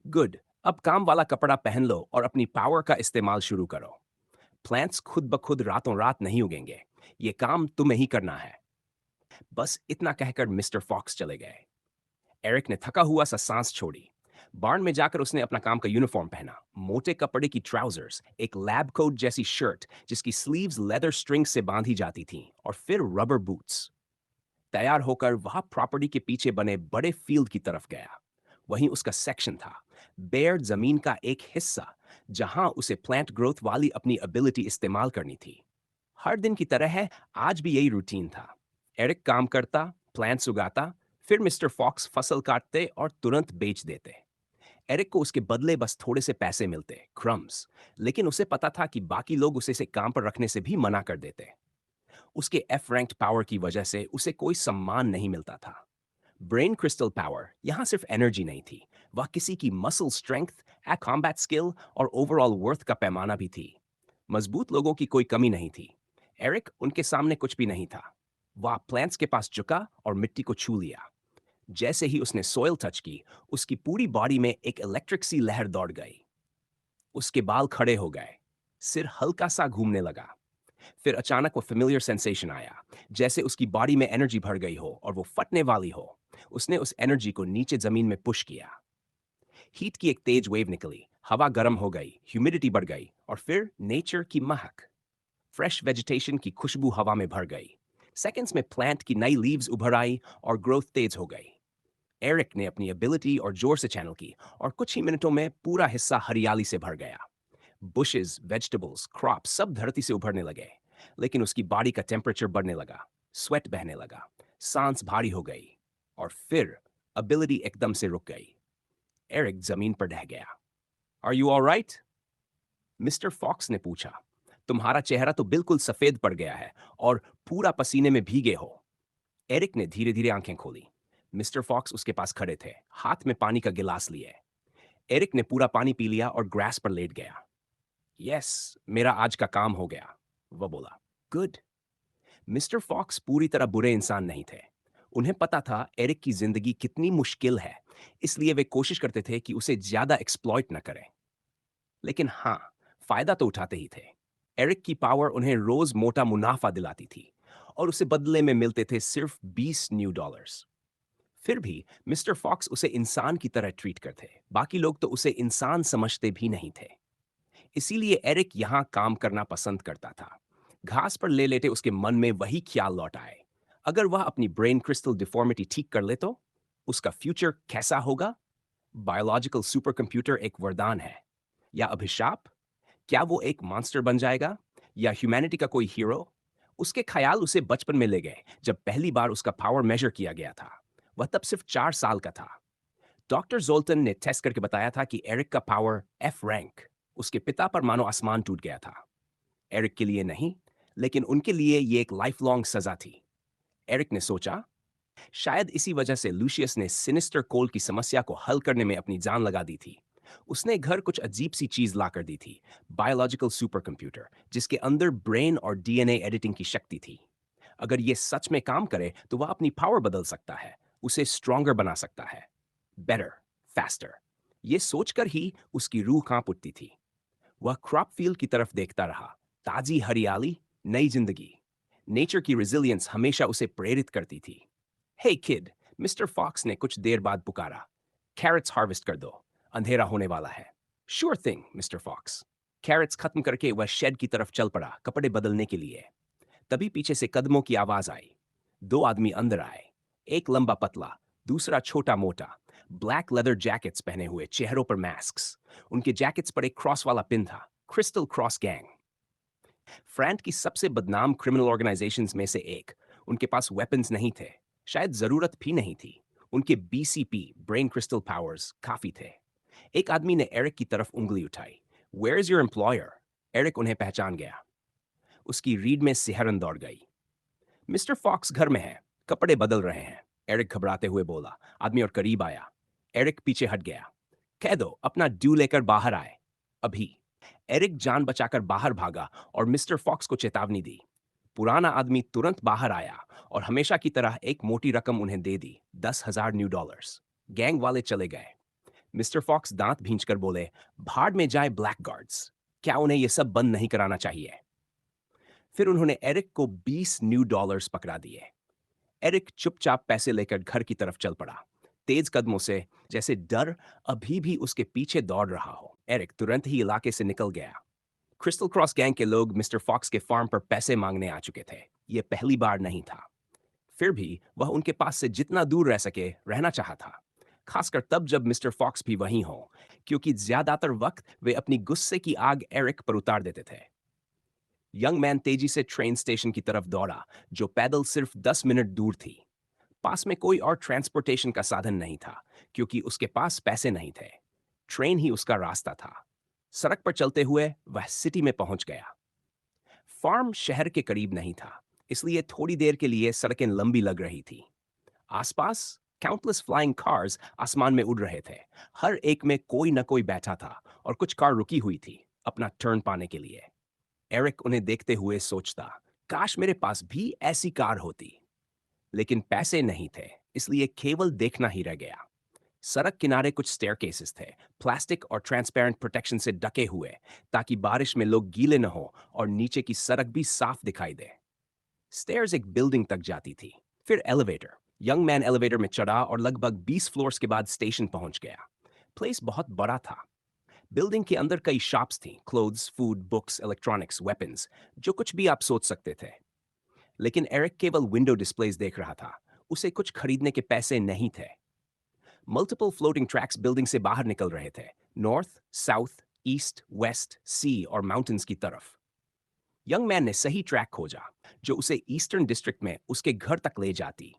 Speaker 1: गुड, अब काम वाला कपड़ा पहन लो और अपनी पावर का इस्तेमाल शुरू करो। प्लांट्स खुद ब खुद रातों रात नहीं उगेंगे। ये काम तुम्हें ही करना है। बस इतना कहकर मिस्टर फॉक्स चले गए। एरिक ने थका हुआ सा सांस छोड़ी। बार्न में जाकर उसने अपना काम का यूनिफॉर्म पहना, मोटे कपड़े की ट्राउजर्स, एक लैब कोट जैसी शर्ट जिसकी स्लीव्स लेदर स्ट्रिंग से बांधी जाती थीं, और फिर रबर बूट्स। तैयार होकर वह प्रॉपर्टी के पीछे बने बड़े फील्ड की तरफ गया। वहीं उसका सेक्शन था, बेयर जमीन का एक हिस्सा, जहां उसे प्लांट ग्रोथ वाली अपनी एबिलिटी इस्तेमाल करनी थी। हर दिन की तरह है, आज भी यही रूटीन था। एरिक काम करता, प्लांट्स उगाता, फिर मिस्टर फॉक्स फसल काटते और तुरंत बेच देते। एरिक को उसके बदले बस थोड़े से पैसे मिलते, क्रम्स, लेकिन उसे पता था कि बाकी लोग उसे से काम पर रखने से भी मना कर देते। उसके एफ रैंक्ड पावर की वजह से उसे कोई सम्मान नहीं मिलता था। ब्रेन क्रिस्टल पावर यहां सिर्फ एनर्जी नहीं थी, वह किसी की मसल स्ट्रेंथ, ए कॉम्बैट स्किल और ओवरऑल वर्थ का पैमाना भी थी। मजबूत लोगों की कोई कमी नहीं थी। एरिक उनके सामने कुछ भी नहीं था। वह प्लांट्स के पास झुका और मिट्टी को छू लिया। जैसे ही उसने सॉइल टच की, उसकी पूरी बॉडी में एक इलेक्ट्रिक सी लहर दौड़ गई। उसके बाल खड़े हो गए, सिर हल्का सा घूमने लगा। फिर अचानक वो फेमिलियर सेंसेशन आया, जैसे उसकी बॉडी में एनर्जी भर गई हो और वो फटने वाली हो। उसने उस एनर्जी को नीचे जमीन में पुश किया। हीट की एक तेज वेव निकली, हवा गर्म हो गई, ह्यूमिडिटी बढ़ गई, और फिर नेचर की महक, फ्रेश वेजिटेशन की खुशबू हवा में भर गई। सेकंड्स में प्लांट की नई लीव्स उभर आई और ग्रोथ तेज हो गई। एरिक ने अपनी एबिलिटी और जोर से चैनल की, और कुछ ही मिनटों में पूरा हिस्सा हरियाली से भर गया। बुशेस, वेजिटेबल्स, क्रॉप्स सब धरती से उभरने लगे। लेकिन उसकी बॉडी का टेम्परेचर बढ़ने लगा, स्वेट बहने लगा, सांस भारी हो गई, और फिर एबिलिटी एकदम से रुक गई। एरिक जमीन पर ढह गया। Are you all right? Mister Fox ने पूछा। तुम्हारा चेहरा तो बिल्कुल सफेद पड़ गया है और पूरा पसीने में भीगे हो। एरिक ने धीरे धीरे आंखें खोली। मिस्टर फॉक्स उसके पास खड़े थे, हाथ में पानी का गिलास लिए। एरिक ने पूरा पानी पी लिया और ग्रास पर लेट गया। यस, मेरा आज का काम हो गया, वह बोला। गुड। मिस्टर फॉक्स पूरी तरह बुरे इंसान नहीं थे। उन्हें पता था एरिक की जिंदगी कितनी मुश्किल है, इसलिए वे कोशिश करते थे कि उसे ज्यादा एक्सप्लॉइट न करें। लेकिन हाँ, फायदा तो उठाते ही थे। एरिक की पावर उन्हें रोज मोटा मुनाफा दिलाती थी, और उसे बदले में मिलते थे सिर्फ 20 न्यू डॉलर्स। फिर भी मिस्टर फॉक्स उसे इंसान की तरह ट्रीट करते। बाकी लोग तो उसे इंसान समझते भी नहीं थे। इसीलिए एरिक यहां काम करना पसंद करता था। घास पर ले लेटे उसके मन में वही ख्याल लौट आए, अगर वह अपनी ब्रेन क्रिस्टल डिफॉर्मिटी ठीक कर ले तो उसका फ्यूचर कैसा होगा? बायोलॉजिकल सुपर कंप्यूटर एक वरदान है या अभिशाप? क्या वो एक मॉन्स्टर बन जाएगा या ह्यूमैनिटी का कोई हीरो? उसके ख्याल उसे बचपन में ले गए, जब पहली बार उसका पावर मेजर किया गया था। वह तब सिर्फ 4 साल का था। डॉक्टर जोल्टन ने टेस्ट करके बताया था कि एरिक का पावर एफ रैंक। उसके पिता पर मानो आसमान टूट गया था। एरिक के लिए नहीं, लेकिन उनके लिए ये एक लाइफ लॉन्ग सजा थी। एरिक ने सोचा, शायद इसी वजह से लूशियस ने सिनिस्टर कोल्ड की समस्या को हल करने में अपनी जान लगा दी थी। उसने घर कुछ अजीब सी चीज ला कर दी थी, बायोलॉजिकल सुपर कंप्यूटर, जिसके अंदर ब्रेन और डीएनए एडिटिंग की शक्ति थी। अगर ये सच में काम करे तो वह अपनी पावर बदल सकता है, उसे स्ट्रॉन्गर बना सकता है। Better, faster. ये सोचकर ही उसकी रूह कांप उठती थी। वह क्रॉप फील्ड की तरफ देखता रहा। ताजी हरियाली, नई जिंदगी। नेचर की रेजिलियंस हमेशा उसे प्रेरित करती थी। हे किड, मिस्टर फॉक्स ने कुछ देर बाद पुकारा। कैरेट्स हार्वेस्ट कर दो, अंधेरा होने वाला है। Sure thing, mister Fox. Carrots खत्म करके वह शेड की तरफ चल पड़ा, कपड़े बदलने के लिए। तभी पीछे से कदमों की आवाज आई। 2 आदमी अंदर आए, एक लंबा पतला, दूसरा छोटा मोटा, ब्लैक लेदर जैकेट्स पहने हुए, चेहरों पर मास्क्स। उनके जैकेट्स पर एक क्रॉस वाला पिन था, क्रिस्टल क्रॉस गैंग, फ्रैंक की सबसे बदनाम क्रिमिनल ऑर्गेनाइजेशंस में से एक। उनके पास वेपन्स नहीं थे, शायद जरूरत भी नहीं थी। उनके बीसीपी, ब्रेन क्रिस्टल पावर्स, काफी थे। एक आदमी ने एरिक की तरफ उंगली उठाई। Where is your employer? Eric उन्हें पहचान गया। उसकी रीढ़ में सिहरन दौड़ गई। मिस्टर फॉक्स घर में है, कपड़े बदल रहे हैं, एरिक घबराते हुए बोला। आदमी और करीब आया। एरिक पीछे हट गया। कह दो अपना ड्यू लेकर बाहर आए, अभी। एरिक जान बचाकर बाहर भागा और मिस्टर फॉक्स को चेतावनी दी। पुराना आदमी तुरंत बाहर आया और हमेशा की तरह एक मोटी रकम उन्हें दे दी, 10,000 न्यू डॉलर्स। गैंग वाले चले गए। मिस्टर फॉक्स दांत भींचकर बोले, भाड़ में जाए ब्लैक गार्ड्स। क्या उन्हें यह सब बंद नहीं कराना चाहिए? फिर उन्होंने एरिक को 20 न्यू डॉलर्स पकड़ा दिए। एरिक चुपचाप पैसे लेकर घर की तरफ चल पड़ा। तेज कदमों से, जैसे डर अभी भी उसके पीछे दौड़ रहा हो। एरिक तुरंत ही इलाके से निकल गया। क्रिस्टल क्रॉस गैंग के लोग मिस्टर फॉक्स के फार्म पर पैसे मांगने आ चुके थे। ये पहली बार नहीं था। फिर भी वह उनके पास से जितना दूर रह सके रहना चाहा था, खासकर तब जब मिस्टर फॉक्स भी वहीं हो, क्योंकि ज्यादातर वक्त वे अपनी गुस्से की आग एरिक पर उतार देते थे। यंग मैन तेजी से ट्रेन स्टेशन की तरफ दौड़ा, जो पैदल सिर्फ 10 मिनट दूर थी। पास में कोई और ट्रांसपोर्टेशन का साधन नहीं था, क्योंकि उसके पास पैसे नहीं थे। ट्रेन ही उसका रास्ता था। सड़क पर चलते हुए वह सिटी में पहुंच गया। फार्म शहर के करीब नहीं था, इसलिए थोड़ी देर के लिए सड़कें लंबी लग रही थी। आसपास काउंटलेस फ्लाइंग कार्स आसमान में उड़ रहे थे। हर एक में कोई न कोई बैठा था और कुछ कार रुकी हुई थी अपना टर्न पाने के लिए। एरिक उन्हें देखते हुए सोचता, काश मेरे पास भी ऐसी कार होती। लेकिन पैसे नहीं थे, इसलिए केवल देखना ही रह गया। सड़क किनारे कुछ स्टेयरकेसेस थे, प्लास्टिक और ट्रांसपेरेंट प्रोटेक्शन से ढके हुए, ताकि बारिश में लोग गीले न हो और नीचे की सड़क भी साफ दिखाई दे। स्टेयर्स एक बिल्डिंग तक जाती थी, फिर एलिवेटर। यंग मैन एलिवेटर में चढ़ा और लगभग 20 फ्लोर्स के बाद स्टेशन पहुंच गया। प्लेस बहुत बड़ा था। बिल्डिंग के अंदर कई शॉप्स थीं, clothes, food, books, electronics, weapons, जो कुछ भी आप सोच सकते थे। लेकिन एरिक केवल विंडो डिस्प्लेस देख रहा था। उसे कुछ खरीदने के पैसे नहीं थे। मल्टीपल फ्लोटिंग ट्रैक्स बिल्डिंग से बाहर निकल रहे थे, नॉर्थ, साउथ, ईस्ट, वेस्ट, सी और माउंटेन्स की तरफ। यंग मैन ने सही ट्रैक खोजा, जो उसे ईस्टर्न डिस्ट्रिक्ट में उसके घर तक ले जाती।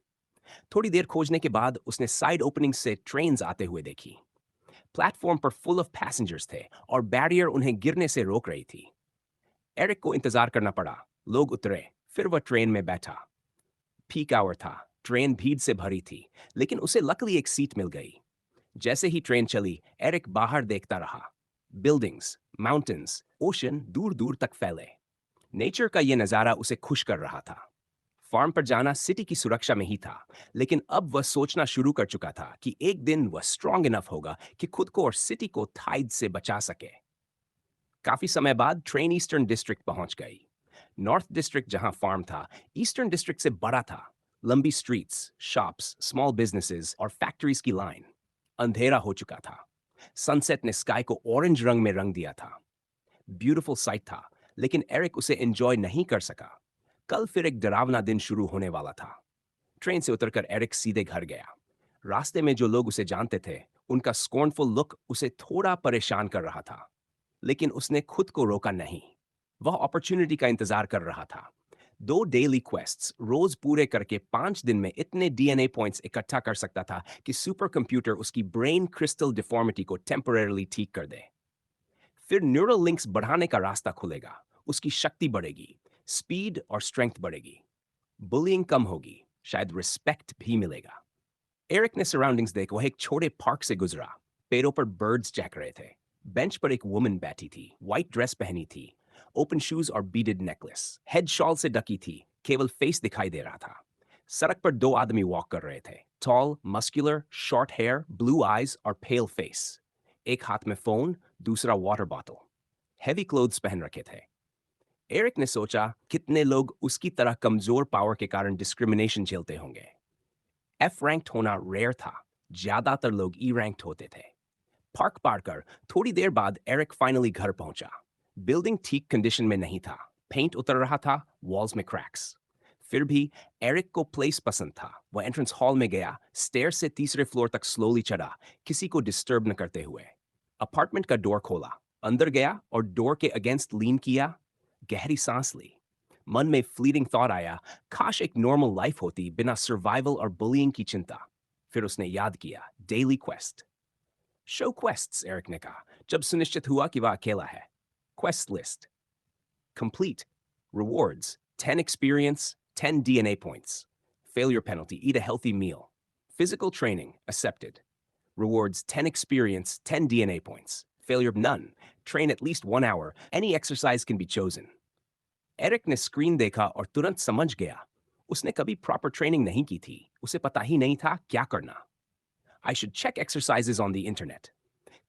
Speaker 1: थोड़ी देर खोजने के बाद उसने साइड ओपनिंग से ट्रेन्स आते हुए देखी। प्लेटफॉर्म पर फुल ऑफ पैसेंजर्स थे और बैरियर उन्हें गिरने से रोक रही थी। एरिक को इंतजार करना पड़ा। लोग उतरे, फिर वह ट्रेन में बैठा। पीक आवर था, ट्रेन भीड़ से भरी थी, लेकिन उसे लकीली एक सीट मिल गई। जैसे ही ट्रेन चली, एरिक बाहर देखता रहा। बिल्डिंग्स, माउंटेन्स, ओशन दूर दूर तक फैले। नेचर का यह नज़ारा उसे खुश कर रहा था। फार्म पर जाना सिटी की सुरक्षा में ही था, लेकिन अब वह सोचना शुरू कर चुका था कि एक दिन वह स्ट्रांग इनफ होगा कि खुद को और सिटी को टाइड से बचा सके। काफी समय बाद ट्रेन ईस्टर्न डिस्ट्रिक्ट पहुंच गई। नॉर्थ डिस्ट्रिक्ट जहां फार्म था, ईस्टर्न डिस्ट्रिक्ट से बड़ा था। लंबी स्ट्रीट्स, शॉप्स, स्मॉल बिजनेसेस और फैक्ट्रीज की लाइन। अंधेरा हो चुका था। सनसेट ने स्काई को ऑरेंज रंग में रंग दिया था। ब्यूटीफुल साइट था, लेकिन एरिक उसे एंजॉय नहीं कर सका। कल फिर एक डरावना दिन शुरू होने वाला था। ट्रेन से उतरकर एरिक सीधे घर गया। रास्ते में जो लोग उसे जानते थे, उनका स्कॉर्नफुल लुक उसे थोड़ा परेशान कर रहा था। लेकिन उसने खुद को रोका नहीं। वह अपॉर्चुनिटी का इंतजार कर रहा था। 2 डेली क्वेस्ट्स रोज पूरे करके 5 दिन में इतने डीएनए पॉइंट्स इकट्ठा कर सकता था कि सुपर कंप्यूटर उसकी ब्रेन क्रिस्टल डिफॉर्मिटी को टेम्परेरली ठीक कर दे। फिर न्यूरल लिंक्स बढ़ाने का रास्ता खुलेगा। उसकी शक्ति बढ़ेगी, स्पीड और स्ट्रेंथ बढ़ेगी। बुलिंग कम होगी, शायद रिस्पेक्ट भी मिलेगा। एरिक ने सराउंडिंग्स देख वह एक छोटे पार्क से गुजरा। पेड़ों पर बर्ड्स चहक रहे थे। बेंच पर एक वुमन बैठी थी, व्हाइट ड्रेस पहनी थी, ओपन शूज और बीडेड नेकलेस। हेड शॉल से ढकी थी, केवल फेस दिखाई दे रहा था। सड़क पर 2 आदमी वॉक कर रहे थे, tall, muscular, short hair, blue eyes और पेल फेस। एक हाथ में फोन, दूसरा वाटर बॉटल। हैवी क्लोथ्स पहन रखे थे। एरिक ने सोचा, कितने लोग उसकी तरह कमजोर पावर के कारण डिस्क्रिमिनेशन झेलते होंगे। एफ रैंक्ड होना रेयर था। ज्यादातर लोग ई रैंक्ड होते थे। पार्क पार कर थोड़ी देर बाद एरिक फाइनली घर पहुंचा। बिल्डिंग ठीक कंडीशन में नहीं था। पेंट उतर रहा था, वॉल्स में क्रैक्स। फिर भी एरिक को प्लेस पसंद था। वह एंट्रेंस हॉल में गया, स्टेयर से तीसरे फ्लोर तक स्लोली चढ़ा, किसी को डिस्टर्ब न करते हुए। अपार्टमेंट का डोर खोला, अंदर गया और डोर के अगेंस्ट लीन किया। गहरी सांस ली। मन में फ्लीटिंग थॉट आया, काश एक नॉर्मल लाइफ होती बिना सर्वाइवल और बुलिंग की चिंता। फिर उसने याद किया, डेली क्वेस्ट। शो क्वेस्ट्स, एरिक ने कहा, जब सुनिश्चित हुआ कि वह अकेला है। Quest list complete. Rewards 10 experience, 10 DNA points. Failure penalty, eat a healthy meal. Physical training accepted. Rewards 10 experience, 10 DNA points. Failure none. Train at least 1 hour. Any exercise can be chosen. Eric ने screen देखा और तुरंत समझ गया। उसने कभी proper training नहीं की थी। उसे पता ही नहीं था क्या करना। I should check exercises on the internet.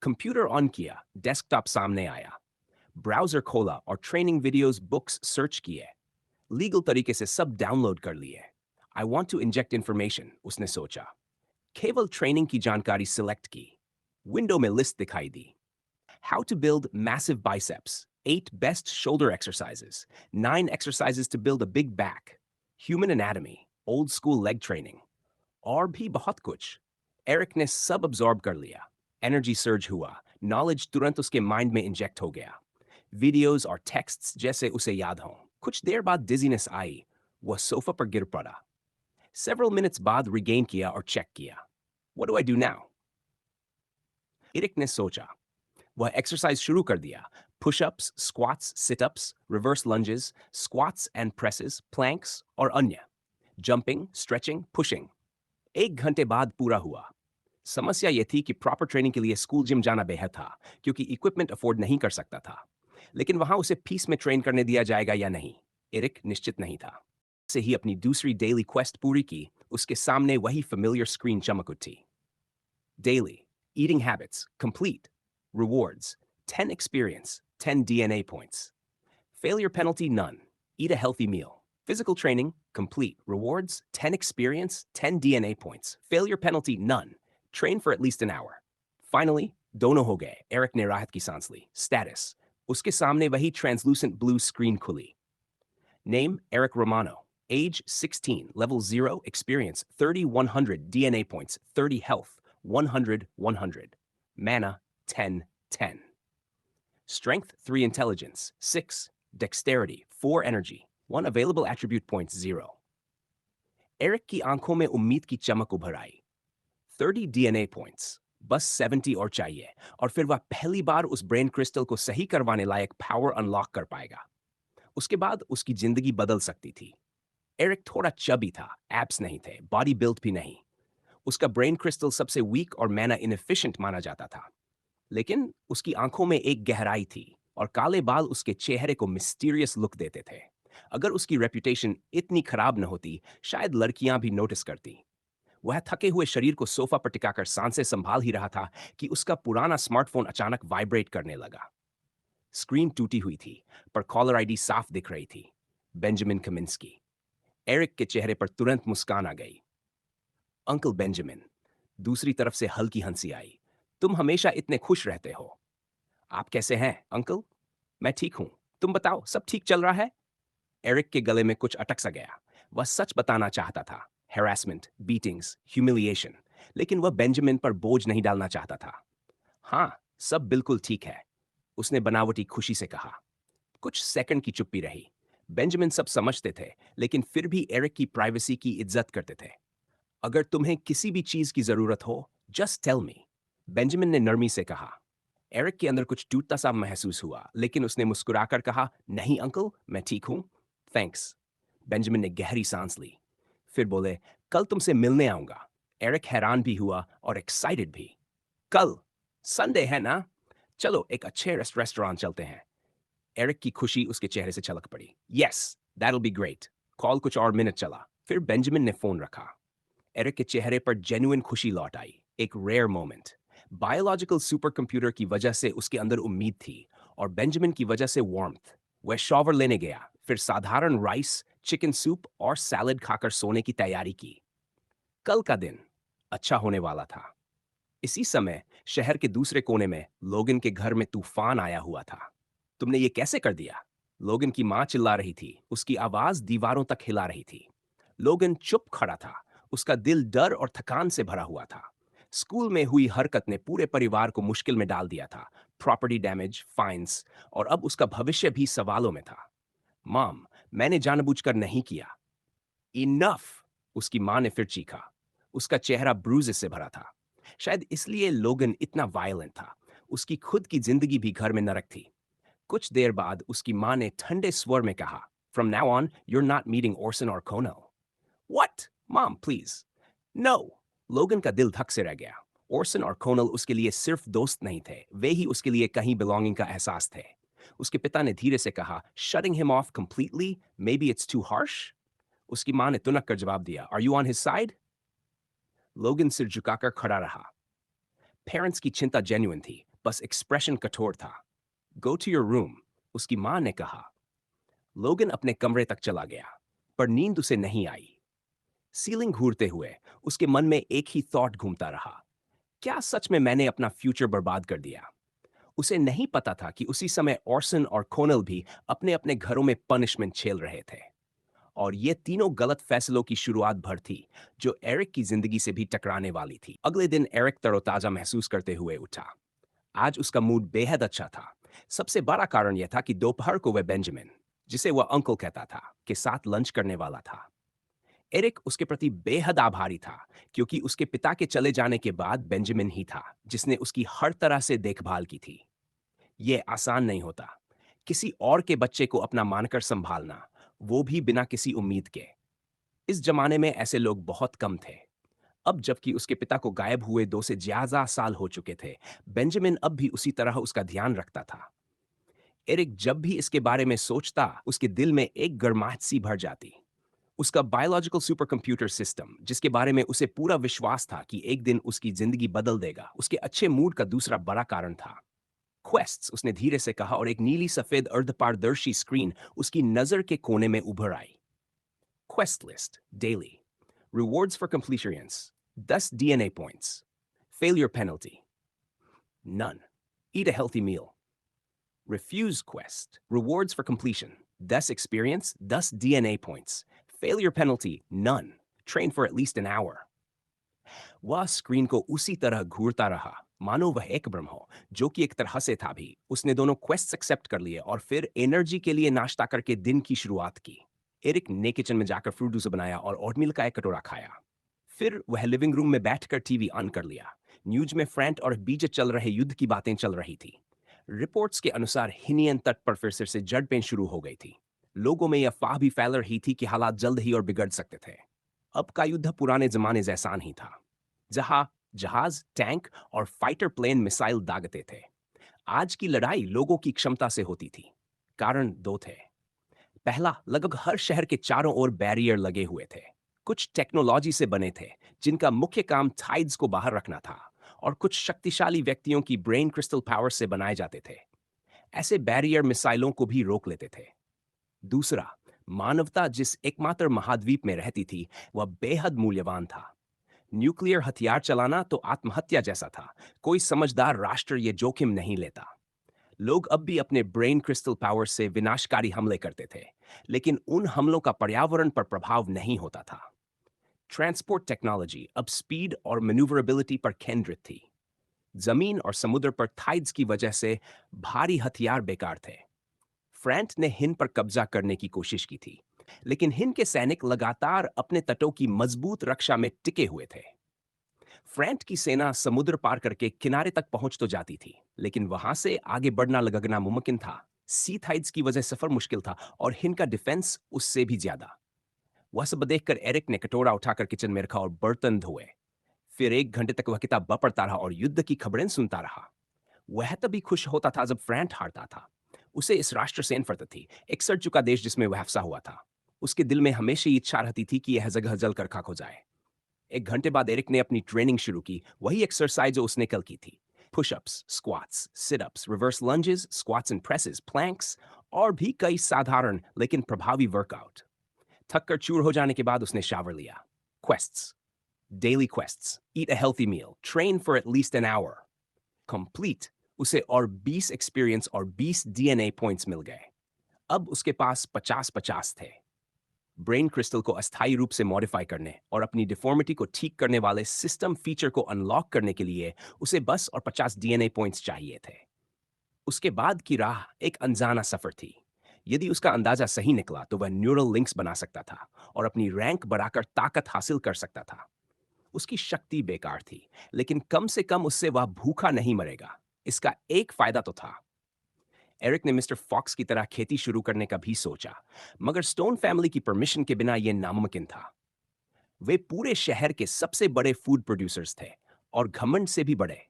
Speaker 1: Computer on किया, डेस्कटॉप सामने आया। ब्राउजर खोला और ट्रेनिंग वीडियोस, बुक्स सर्च किए। लीगल तरीके से सब डाउनलोड कर लिए। I want to inject information, उसने सोचा। केवल ट्रेनिंग की जानकारी सिलेक्ट की। विंडो में लिस्ट दिखाई दी। How to build massive biceps, 8 best shoulder exercises, 9 exercises to build a big back, human anatomy, old school leg training, और भी बहुत कुछ। एरिक ने सब अब्जॉर्ब कर लिया। एनर्जी सर्ज हुआ, नॉलेज तुरंत उसके माइंड में इंजेक्ट हो गया। वीडियोस और टेक्स्ट्स जैसे उसे याद हों। कुछ देर बाद डिजीनेस आई, वह सोफा पर गिर पड़ा। सेवरल मिनट्स बाद रिगेन किया और चेक किया। What do I do now? Eric ने सोचा। वह एक्सरसाइज शुरू कर दिया। Pushups, squats, situps, reverse lunges, squats and presses, planks और अन्य। Jumping, stretching, pushing. 1 घंटे बाद पूरा हुआ। समस्या यह थी कि प्रॉपर ट्रेनिंग के लिए स्कूल जिम जाना बेहद था, क्योंकि इक्विपमेंट अफोर्ड नहीं कर सकता था। लेकिन वहां उसे फीस में ट्रेन करने दिया जाएगा या नहीं, एरिक निश्चित नहीं था। से ही अपनी दूसरी डेली क्वेस्ट पूरी की, उसके सामने वही फेमिलियर स्क्रीन चमक उठी। Daily, eating habits, complete. Rewards, 10 experience, 10 DNA points. Failure penalty, none. Eat a healthy meal. Physical training, complete. Rewards, 10 experience, 10 DNA points. Failure penalty, none. Train for at least an hour. Finally, dono ho gaye. Eric ne rahat ki सांस ली. Status. Uske samne wahi translucent blue screen khuli. Name, Eric Romano. Age, 16. Level 0. Experience, 30-100 DNA points. 30 health, 100-100. Mana, 10-10. Strength, 3 intelligence, 6 dexterity, 4 energy, 1 available attribute points, 0. Eric की आंखों में उम्मीद की चमक उभर आई। 30 DNA points, बस 70 और चाहिए, और फिर वह पहली बार उस ब्रेन क्रिस्टल को सही करवाने लायक पावर अनलॉक कर पाएगा। उसके बाद उसकी जिंदगी बदल सकती थी। एरिक थोड़ा चबी था, एब्स नहीं थे, बॉडी बिल्ट भी नहीं। उसका ब्रेन क्रिस्टल सबसे वीक और मैना इनएफिशिएंट माना जाता था। लेकिन उसकी आंखों में एक गहराई थी, और काले बाल उसके चेहरे को मिस्टीरियस लुक देते थे। अगर उसकी रेपुटेशन इतनी खराब न होती, शायद लड़कियां भी नोटिस करती। वह थके हुए शरीर को सोफा पर टिकाकर सांसें संभाल ही रहा था कि उसका पुराना स्मार्टफोन अचानक वाइब्रेट करने लगा। स्क्रीन टूटी हुई थी, पर कॉलर आईडी साफ दिख रही थी। बेंजामिन कमिंस्की। एरिक के चेहरे पर तुरंत मुस्कान आ गई। Uncle Benjamin. दूसरी तरफ से हल्की हंसी आई। तुम हमेशा इतने खुश रहते हो। आप कैसे हैं, अंकल? मैं ठीक हूं। तुम बताओ, सब ठीक चल रहा है? एरिक के गले में कुछ अटक सा गया। वह सच बताना चाहता था। Harassment, beatings, humiliation. लेकिन वह बेंजामिन पर बोझ नहीं डालना चाहता था। हाँ, सब बिल्कुल ठीक है, उसने बनावटी खुशी से कहा। कुछ सेकंड की चुप्पी रही। बेंजामिन सब समझते थे, लेकिन फिर भी एरिक की प्राइवेसी की इज्जत करते थे। अगर तुम्हें किसी भी चीज की जरूरत हो, जस्ट टेल मी, बेंजामिन ने नरमी से कहा। एरिक के अंदर कुछ टूटता सा महसूस हुआ, लेकिन उसने मुस्कुराकर कहा, नहीं अंकल, मैं ठीक हूं। थैंक्स। बेंजामिन ने गहरी सांस ली। फिर बोले, कल तुमसे मिलने आऊंगा। एरिक हैरान भी हुआ और एक्साइटेड भी। कल? संडे है ना? चलो एक अच्छे रेस्टोरेंट चलते हैं। एरिक की खुशी उसके चेहरे से छलक पड़ी। Yes, that'll be great. Call कुछ और मिनट चला, फिर बेंजामिन ने फोन रखा। एरिक के चेहरे पर जेन्युइन खुशी लौट आई, एक rare moment. Biological supercomputer की वजह से उसके अंदर उम्मीद थी, और बेंजामिन की वजह से वार्मथ। वह शॉवर लेने गया, फिर साधारण राइस, चिकन सूप और सैलड खाकर सोने की तैयारी की। कल का दिन अच्छा होने वाला था। इसी समय शहर के दूसरे कोने में लोगन के घर में तूफान आया हुआ था। तुमने ये कैसे कर दिया? लोगन की मां चिल्ला रही थी, उसकी आवाज दीवारों तक हिला रही थी। लोगन चुप खड़ा था, उसका दिल डर और थकान से भरा हुआ था। स्कूल में हुई हरकत ने पूरे परिवार को मुश्किल में डाल दिया था। प्रॉपर्टी डैमेज, फाइन्स, और अब उसका भविष्य भी सवालों में था। मॉम, मैंने जानबूझकर नहीं किया। इनफ! उसकी मां ने फिर चीखा। उसका चेहरा ब्रूजेस से भरा था। शायद इसलिए लोगन इतना वायलेंट था। उसकी खुद की जिंदगी भी घर में नरक थी। कुछ देर बाद उसकी मां ने ठंडे स्वर में कहा, from now on you're not meeting Orson और Connell. What? Mom please. No. Logan का दिल धक से रह गया। ओरसन और कोनल उसके लिए सिर्फ दोस्त नहीं थे, वे ही उसके लिए कहीं बिलोंगिंग का एहसास थे। उसके पिता ने धीरे से कहा, shutting him off completely, maybe it's too harsh. उसकी मां ने तुनक कर जवाब दिया, are you on his side? Logan सिर झुकाकर खड़ा रहा। पेरेंट्स की चिंता जेन्युइन थी, बस एक्सप्रेशन कठोर था। गो टू योर रूम, उसकी मां ने कहा। लोगन अपने कमरे तक चला गया, पर नींद उसे नहीं आई। सीलिंग घूरते हुए उसके मन में एक ही थॉट घूमता रहा, क्या सच में मैंने अपना फ्यूचर बर्बाद कर दिया? उसे नहीं पता था कि उसी समय ऑर्सन और कोनल भी अपने अपने घरों में पनिशमेंट झेल रहे थे, और ये तीनों गलत फैसलों की शुरुआत भर थी जो एरिक की जिंदगी से भी टकराने वाली थी। अगले दिन एरिक तरोताजा महसूस करते हुए उठा। आज उसका मूड बेहद अच्छा था। सबसे बड़ा कारण यह था कि दोपहर को वह बेंजामिन, जिसे वह अंकल कहता था, के साथ लंच करने वाला था। एरिक उसके प्रति बेहद आभारी था, क्योंकि उसके पिता के चले जाने के बाद बेंजामिन ही था जिसने उसकी हर तरह से देखभाल की थी। यह आसान नहीं होता, किसी और के बच्चे को अपना मानकर संभालना, वो भी बिना किसी उम्मीद के। इस जमाने में ऐसे लोग बहुत कम थे। अब जबकि उसके पिता को गायब हुए 2 से ज्यादा साल हो चुके थे, बेंजामिन अब भी उसी तरह उसका ध्यान रखता था। एरिक जब भी इसके बारे में सोचता, उसके दिल में एक गर्माहट सी भर जाती। उसका बायोलॉजिकल सुपर कंप्यूटर सिस्टम, जिसके बारे में उसे पूरा विश्वास था कि एक दिन उसकी जिंदगी बदल देगा, उसके अच्छे मूड का दूसरा बड़ा कारण था। क्वेस्ट्स, उसने धीरे से कहा, और एक नीली सफेद अर्धपारदर्शी स्क्रीन उसकी नजर के कोने में उभर आई। Quest list daily, rewards for completions, 10 DNA points, failure penalty none, eat a healthy meal, refuse quest, rewards for completion, 10 experience, 10 DNA points, failure penalty none, train for at least an hour. वह screen को उसी तरह घूरता रहा मानो वह एक ब्रह्म हो, जो कि एक तरह से था भी। उसने दोनों क्वेस्ट एक्सेप्ट कर लिए और फिर एनर्जी के लिए नाश्ता करके दिन की शुरुआत की। एरिक ने किचन में जाकर फ्रूट जूस बनाया और ओटमील का एक कटोरा खाया। फिर वह लिविंग रूम में बैठकर टीवी ऑन कर लिया। न्यूज में फ्रैंट और बीच चल रहे युद्ध की बातें चल रही थी। रिपोर्ट्स के अनुसार हिनियन तट पर फिर से जड़ पेन शुरू हो गई थी। लोगों में यह अफवाह भी फैल रही थी कि हालात जल्द ही और बिगड़ सकते थे। अब का युद्ध पुराने जमाने जैसा नहीं था, जहां जहाज, टैंक और फाइटर प्लेन मिसाइल दागते थे। आज की लड़ाई लोगों की क्षमता से होती थी। कारण दो थे। पहला, लगभग हर शहर के चारों ओर बैरियर लगे हुए थे। कुछ टेक्नोलॉजी से बने थे, जिनका मुख्य काम टाइड्स को बाहर रखना था, और कुछ शक्तिशाली व्यक्तियों की ब्रेन क्रिस्टल पावर से बनाए जाते थे। ऐसे बैरियर मिसाइलों को भी रोक लेते थे। दूसरा, मानवता जिस एकमात्र महाद्वीप में रहती थी, वह बेहद मूल्यवान था। न्यूक्लियर हथियार चलाना तो आत्महत्या जैसा था। कोई समझदार राष्ट्र ये जोखिम नहीं लेता। लोग अब भी अपने ब्रेन क्रिस्टल पावर से विनाशकारी हमले करते थे, लेकिन उन हमलों का पर्यावरण पर प्रभाव नहीं होता था। ट्रांसपोर्ट टेक्नोलॉजी अब स्पीड और मैन्यूवरेबिलिटी पर केंद्रित थी। जमीन और समुद्र पर थाइड्स की वजह से भारी हथियार बेकार थे। फ्रैंट ने हिन पर कब्जा करने की कोशिश की थी, लेकिन हिन के सैनिक लगातार अपने तटों की मजबूत रक्षा में टिके हुए थे। फ्रैंट की सेना समुद्र पार करके किनारे तक पहुंच तो जाती थी, लेकिन वहां से आगे बढ़ना लगना मुमकिन था। सी थाइड्स की वजह सफर मुश्किल था, और हिन का डिफेंस उससे भी ज्यादा। वह सब देखकर एरिक ने कटोरा उठाकर किचन में रखा और बर्तन धोए। फिर 1 घंटे तक वह किताब पढ़ता रहा और युद्ध की खबरें सुनता रहा। वह तभी खुश होता था जब फ्रैंट हारता था। उसे इस राष्ट्र से नफरत थी, एक सड़ चुका देश जिसमें वह फंसा हुआ था। उसके दिल में हमेशा ही इच्छा रहती थी कि यह जगह जलकर खाक हो जाए। 1 घंटे बाद एरिक ने अपनी ट्रेनिंग शुरू की, वही एक्सरसाइज जो उसने कल की थी। Pushups, squats, situps, reverse lunges, squats and presses, planks, और भी कई साधारण लेकिन प्रभावी वर्कआउट। थक कर चूर हो जाने के बाद उसने शावर लिया। Quests, daily quests, eat a healthy meal, train for at least an hour, complete. उसे और 20 एक्सपीरियंस और 20 डीएनए पॉइंट्स मिल गए। अब उसके पास 50-50 थे। ब्रेन क्रिस्टल को अस्थायी रूप से मॉडिफाई करने और अपनी डिफॉर्मिटी को ठीक करने वाले सिस्टम फीचर को अनलॉक करने के लिए उसे बस और 50 डीएनए पॉइंट्स चाहिए थे। उसके बाद की राह एक अनजाना सफर थी। यदि उसका अंदाजा सही निकला तो वह न्यूरल लिंक्स बना सकता था और अपनी रैंक बढ़ाकर ताकत हासिल कर सकता था। उसकी शक्ति बेकार थी, लेकिन कम से कम उससे वह भूखा नहीं मरेगा। इसका एक फायदा तो था। एरिक ने मिस्टर फॉक्स की तरह खेती शुरू करने का भी सोचा, मगर स्टोन फैमिली की परमिशन के बिना यह नामुमकिन था। वे पूरे शहर के सबसे बड़े फूड प्रोड्यूसर्स थे, और घमंड से भी बड़े।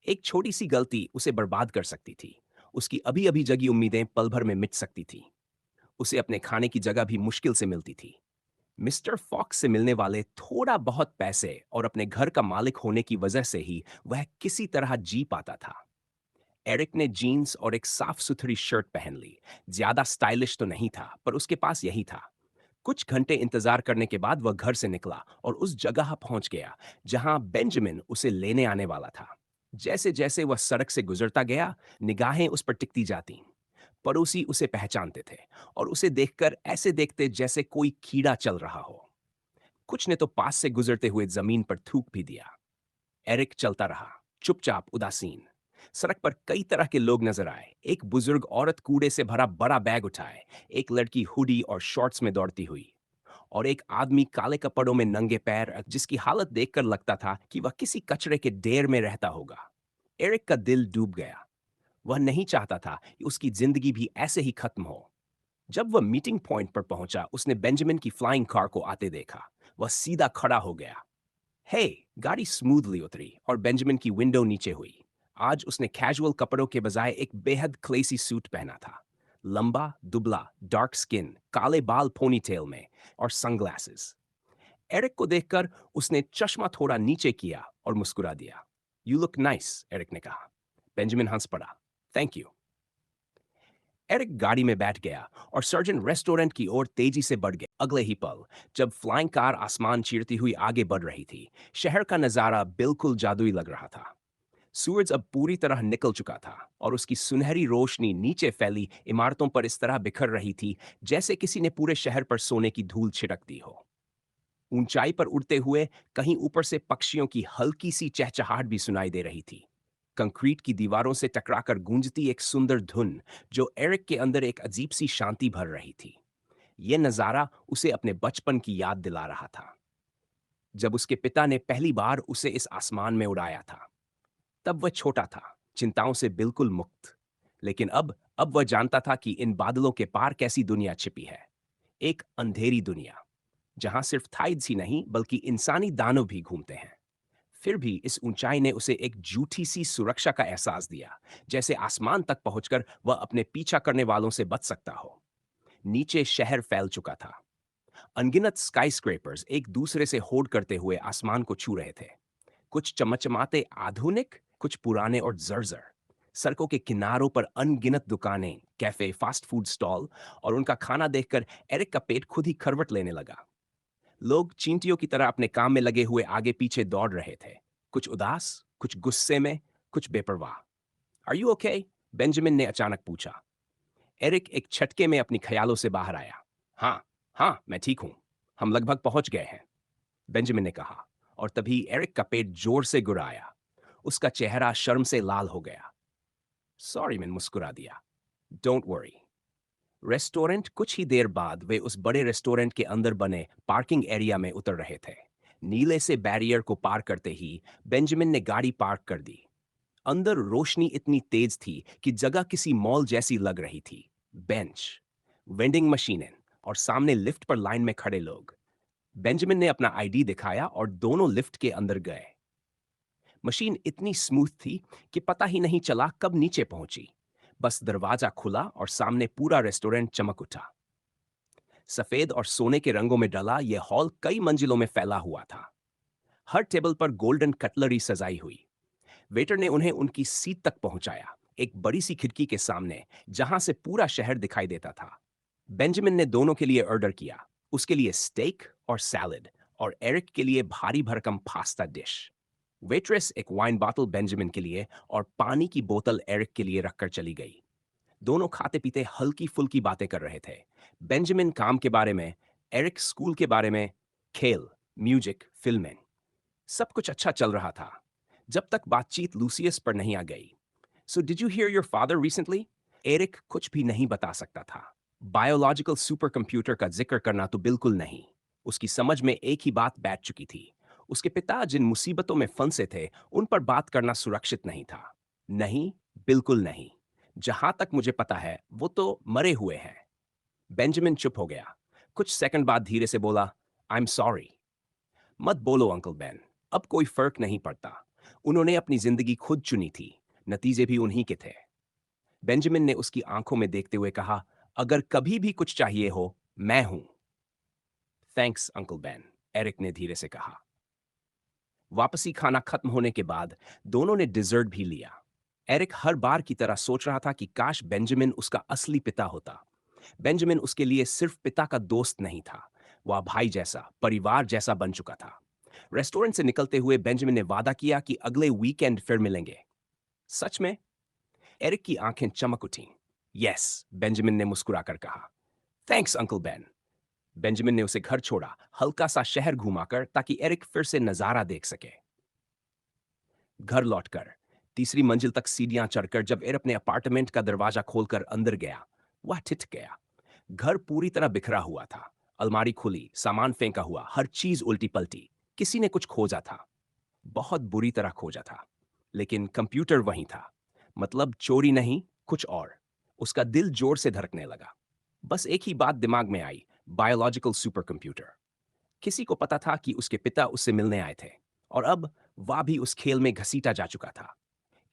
Speaker 1: एक छोटी सी गलती उसे बर्बाद कर सकती थी। उसकी अभी अभी जगी उम्मीदें पल भर में मिट सकती थी। उसे अपने खाने की जगह भी मुश्किल से मिलती थी। मिस्टर फॉक्स से मिलने वाले थोड़ा बहुत पैसे और अपने घर का मालिक होने की वजह से ही वह किसी तरह जी पाता था। एरिक ने जीन्स और एक साफ सुथरी शर्ट पहन ली। ज्यादा स्टाइलिश तो नहीं था, पर उसके पास यही था। कुछ घंटे इंतजार करने के बाद वह घर से निकला और उस जगह पहुंच गया जहां बेंजामिन उसे लेने आने वाला था। जैसे जैसे वह सड़क से गुजरता गया, निगाहें उस पर टिकती जाती। पड़ोसी उसे पहचानते थे और उसे देखकर ऐसे देखते जैसे कोई कीड़ा चल रहा हो। कुछ ने तो पास से गुजरते हुए जमीन पर थूक भी दिया। एरिक चलता रहा, चुपचाप, उदासीन। सड़क पर कई तरह के लोग नजर आए। एक बुजुर्ग औरत कूड़े से भरा बड़ा बैग उठाए, एक लड़की हुडी और शॉर्ट्स में दौड़ती हुई, और एक आदमी काले कपड़ों में नंगे पैर, जिसकी हालत देखकर लगता था कि वह किसी कचरे के ढेर में रहता होगा। एरिक का दिल डूब गया। वह नहीं चाहता था कि उसकी जिंदगी भी ऐसे ही खत्म हो। जब वह मीटिंग पॉइंट पर पहुंचा, उसने बेंजामिन की फ्लाइंग कार को आते देखा। वह सीधा खड़ा हो गया। हे! गाड़ी स्मूथली उतरी और बेंजामिन की विंडो नीचे हुई। आज उसने कैजुअल कपड़ों के बजाय एक बेहद क्लेसी सूट पहना था। लंबा, दुबला, डार्क स्किन, काले बाल पोनीटेल में, और सनग्लासेस। एरिक को देखकर उसने चश्मा थोड़ा नीचे किया और मुस्कुरा दिया। "यू लुक नाइस," एरिक ने कहा। बेंजामिन हंस पड़ा। "Thank you." एरिक गाड़ी में बैठ गया और सर्जन रेस्टोरेंट की ओर तेजी से बढ़ गया। अगले ही पल, जब फ्लाइंग कार आसमान चीरती हुई आगे बढ़ रही थी, शहर का नजारा बिल्कुल जादुई लग रहा था। सूरज अब पूरी तरह निकल चुका था और उसकी सुनहरी रोशनी नीचे फैली इमारतों पर इस तरह बिखर रही थी जैसे किसी ने पूरे शहर पर सोने की धूल छिड़क दी हो। ऊंचाई पर उड़ते हुए कहीं ऊपर से पक्षियों की हल्की सी चहचहाहट भी सुनाई दे रही थी। कंक्रीट की दीवारों से टकराकर गूंजती एक सुंदर धुन जो एरिक के अंदर एक अजीब सी शांति भर रही थी। यह नजारा उसे अपने बचपन की याद दिला रहा था, जब उसके पिता ने पहली बार उसे इस आसमान में उड़ाया था। तब वह छोटा था, चिंताओं से बिल्कुल मुक्त। लेकिन अब वह जानता था कि इन बादलों के पार कैसी दुनिया छिपी है। एक अंधेरी दुनिया, जहां सिर्फ थाइड्स ही नहीं बल्कि इंसानी दानव भी घूमते हैं। फिर भी इस ऊंचाई ने उसे एक झूठी सी सुरक्षा का एहसास दिया, जैसे आसमान तक पहुंचकर वह अपने पीछा करने वालों से बच सकता हो। नीचे शहर फैल चुका था। अनगिनत स्काईस्क्रेपर्स एक दूसरे से होड़ करते हुए आसमान को छू रहे थे। कुछ चमचमाते आधुनिक, कुछ पुराने और जर्जर। सड़कों के किनारों पर अनगिनत दुकानें, कैफे, फास्ट फूड स्टॉल, और उनका खाना देखकर एरिक का पेट खुद ही खरवट लेने लगा। लोग चींटियों की तरह अपने काम में लगे हुए आगे पीछे दौड़ रहे थे, कुछ उदास, कुछ गुस्से में, कुछ बेपरवाह। "Are you okay?" बेंजामिन ने अचानक पूछा। एरिक एक झटके में अपनी ख्यालों से बाहर आया। "हाँ, हाँ, मैं ठीक हूँ। हम लगभग पहुंच गए हैं," बेंजामिन ने कहा, और तभी एरिक का पेट जोर से गुर्राया। उसका चेहरा शर्म से लाल हो गया। "सॉरी," मैंने मुस्कुरा दिया। "Don't worry." रेस्टोरेंट कुछ ही देर बाद वे उस बड़े रेस्टोरेंट के अंदर बने पार्किंग एरिया में उतर रहे थे। नीले से बैरियर को पार करते ही बेंजामिन ने गाड़ी पार्क कर दी। अंदर रोशनी इतनी तेज थी कि जगह किसी मॉल जैसी लग रही थी। बेंच, वेंडिंग मशीनें, और सामने लिफ्ट पर लाइन में खड़े लोग। बेंजामिन ने अपना आईडी दिखाया और दोनों लिफ्ट के अंदर गए। मशीन इतनी स्मूथ थी कि पता ही नहीं चला कब नीचे पहुंची। बस दरवाजा खुला और सामने पूरा रेस्टोरेंट चमक उठा। सफेद और सोने के रंगों में डला यह हॉल कई मंजिलों में फैला हुआ था। हर टेबल पर गोल्डन कटलरी सजाई हुई। वेटर ने उन्हें उनकी सीट तक पहुंचाया, एक बड़ी सी खिड़की के सामने जहां से पूरा शहर दिखाई देता था। बेंजामिन ने दोनों के लिए ऑर्डर किया, उसके लिए स्टेक और सैलड, और एरिक के लिए भारी भरकम पास्ता डिश। वेट्रेस एक वाइन बॉटल बेंजामिन के लिए और पानी की बोतल एरिक के लिए रखकर चली गई। दोनों खाते पीते हल्की फुल्की बातें कर रहे थे। बेंजामिन काम के बारे में, एरिक स्कूल के बारे में, खेल, म्यूजिक, फिल्में। सब कुछ अच्छा चल रहा था, जब तक बातचीत लूसियस पर नहीं आ गई। "So did you hear your father recently?" Eric कुछ भी नहीं बता सकता था। बायोलॉजिकल सुपर कंप्यूटर का जिक्र करना तो बिल्कुल नहीं। उसकी समझ में एक ही बात बैठ चुकी थी। उसके पिता जिन मुसीबतों में फंसे थे, उन पर बात करना सुरक्षित नहीं था। नहीं, बिल्कुल नहीं। जहां तक मुझे पता है, वो तो मरे हुए हैं। बेंजामिन चुप हो गया। कुछ सेकंड बाद धीरे से बोला, "आई एम सॉरी।" "मत बोलो अंकल बेन, अब कोई फर्क नहीं पड़ता। उन्होंने अपनी जिंदगी खुद चुनी थी, नतीजे भी उन्हीं के थे।" बेंजामिन ने उसकी आंखों में देखते हुए कहा, "अगर कभी भी कुछ चाहिए हो, मैं हूं।" "थैंक्स अंकल बेन," एरिक ने धीरे से कहा। वापसी खाना खत्म होने के बाद दोनों ने डिजर्ट भी लिया। एरिक हर बार की तरह सोच रहा था कि काश बेंजामिन उसका असली पिता होता। बेंजामिन उसके लिए सिर्फ पिता का दोस्त नहीं था, वह भाई जैसा, परिवार जैसा बन चुका था। रेस्टोरेंट से निकलते हुए बेंजामिन ने वादा किया कि अगले वीकेंड फिर मिलेंगे। सच में? एरिक की आंखें चमक उठीं। यस, बेंजामिन ने मुस्कुराकर कहा। Thanks uncle Ben. बेंजामिन ने उसे घर छोड़ा, हल्का सा शहर घुमाकर, ताकि एरिक फिर से नजारा देख सके। घर लौटकर तीसरी मंजिल तक सीढ़ियां चढ़कर जब एरिक अपने अपार्टमेंट का दरवाजा खोलकर अंदर गया, वह ठिठ गया। घर पूरी तरह बिखरा हुआ था। अलमारी खुली, सामान फेंका हुआ, हर चीज उल्टी पलटी। किसी ने कुछ खोजा था, बहुत बुरी तरह खोजा था। लेकिन कंप्यूटर वहीं था। मतलब चोरी नहीं, कुछ और। उसका दिल जोर से धड़कने लगा। बस एक ही बात दिमाग में आई, बायोलॉजिकल सुपर कंप्यूटर। किसी को पता था कि उसके पिता उससे मिलने आए थे, और अब वह भी उस खेल में घसीटा जा चुका था।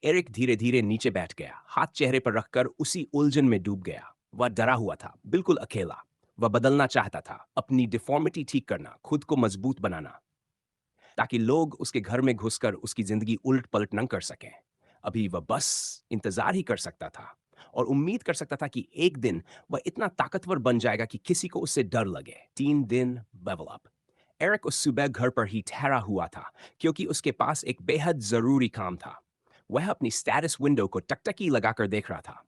Speaker 1: एरिक धीरे धीरे नीचे बैठ गया, हाथ चेहरे पर रखकर उसी उलझन में डूब गया। वह डरा हुआ था, बिल्कुल अकेला। वह बदलना चाहता था, अपनी डिफॉर्मिटी ठीक करना, खुद को मजबूत बनाना, ताकि लोग उसके घर में घुसकर उसकी जिंदगी उलट पलट न कर सकें। अभी वह बस इंतजार ही कर सकता था, और उम्मीद कर सकता था कि एक दिन वह इतना ताकतवर बन जाएगा कि किसी को उससे डर लगे। 3 दिन लेवल अप। एरिक उस सुबह घर पर ही ठहरा हुआ था, क्योंकि उसके पास एक बेहद जरूरी काम था। वह अपनी स्टेटस विंडो को टकटकी लगाकर देख रहा था।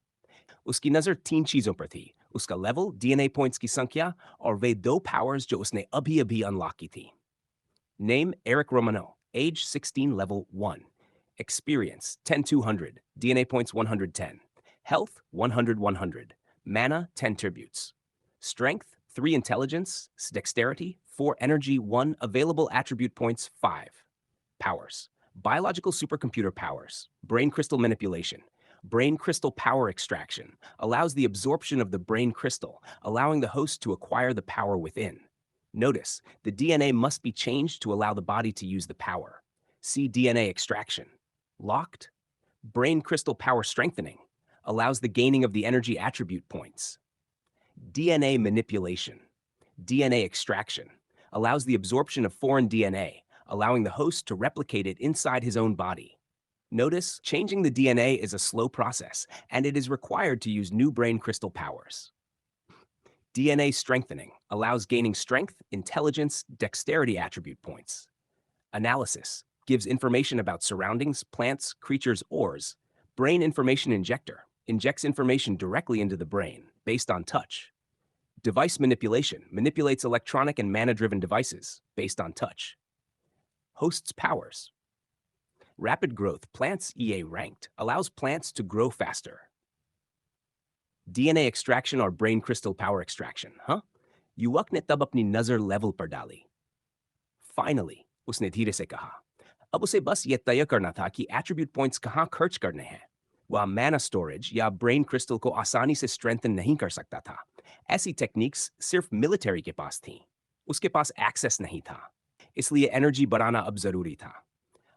Speaker 1: उसकी नजर 3 चीजों पर थी, उसका लेवल, डीएनए पॉइंट्स की संख्या, और वे 2 पावर्स जो उसने अभी अभी अनलॉक की थी। Name Eric Romano. Age 16, level 1. Experience 10,200. DNA points 110. Health 100, 100. Mana 10 tributes. Strength 3 intelligence. Dexterity 4 energy, 1 available attribute points 5. Powers. Biological supercomputer powers. Brain crystal manipulation. Brain crystal power extraction allows the absorption of the brain crystal, allowing the host to acquire the power within. Notice, the DNA must be changed to allow the body to use the power. See DNA extraction. Locked. Brain crystal power strengthening allows the gaining of the energy attribute points. DNA manipulation. DNA extraction allows the absorption of foreign DNA, allowing the host to replicate it inside his own body. Notice, changing the DNA is a slow process, and it is required to use new brain crystal powers. DNA strengthening allows gaining strength, intelligence, dexterity attribute points. Analysis gives information about surroundings, plants, creatures, ores. Brain information injector injects information directly into the brain based on touch. Device manipulation manipulates electronic and mana-driven devices based on touch. Hosts powers. Rapid growth plants EA ranked allows plants to grow faster. DNA extraction और brain crystal power extraction, huh? युवक ने तब अपनी नजर level पर डाली। Finally, उसने धीरे से कहा। अब उसे बस ये तय करना था कि एट्रीब्यूट पॉइंट्स कहाँ खर्च करने हैं। वह मैना स्टोरेज या ब्रेन क्रिस्टल को आसानी से स्ट्रेंथन नहीं कर सकता था। ऐसी टेक्निक्स सिर्फ मिलिट्री के पास थीं। उसके पास एक्सेस नहीं था। इसलिए एनर्जी बढ़ाना अब जरूरी था।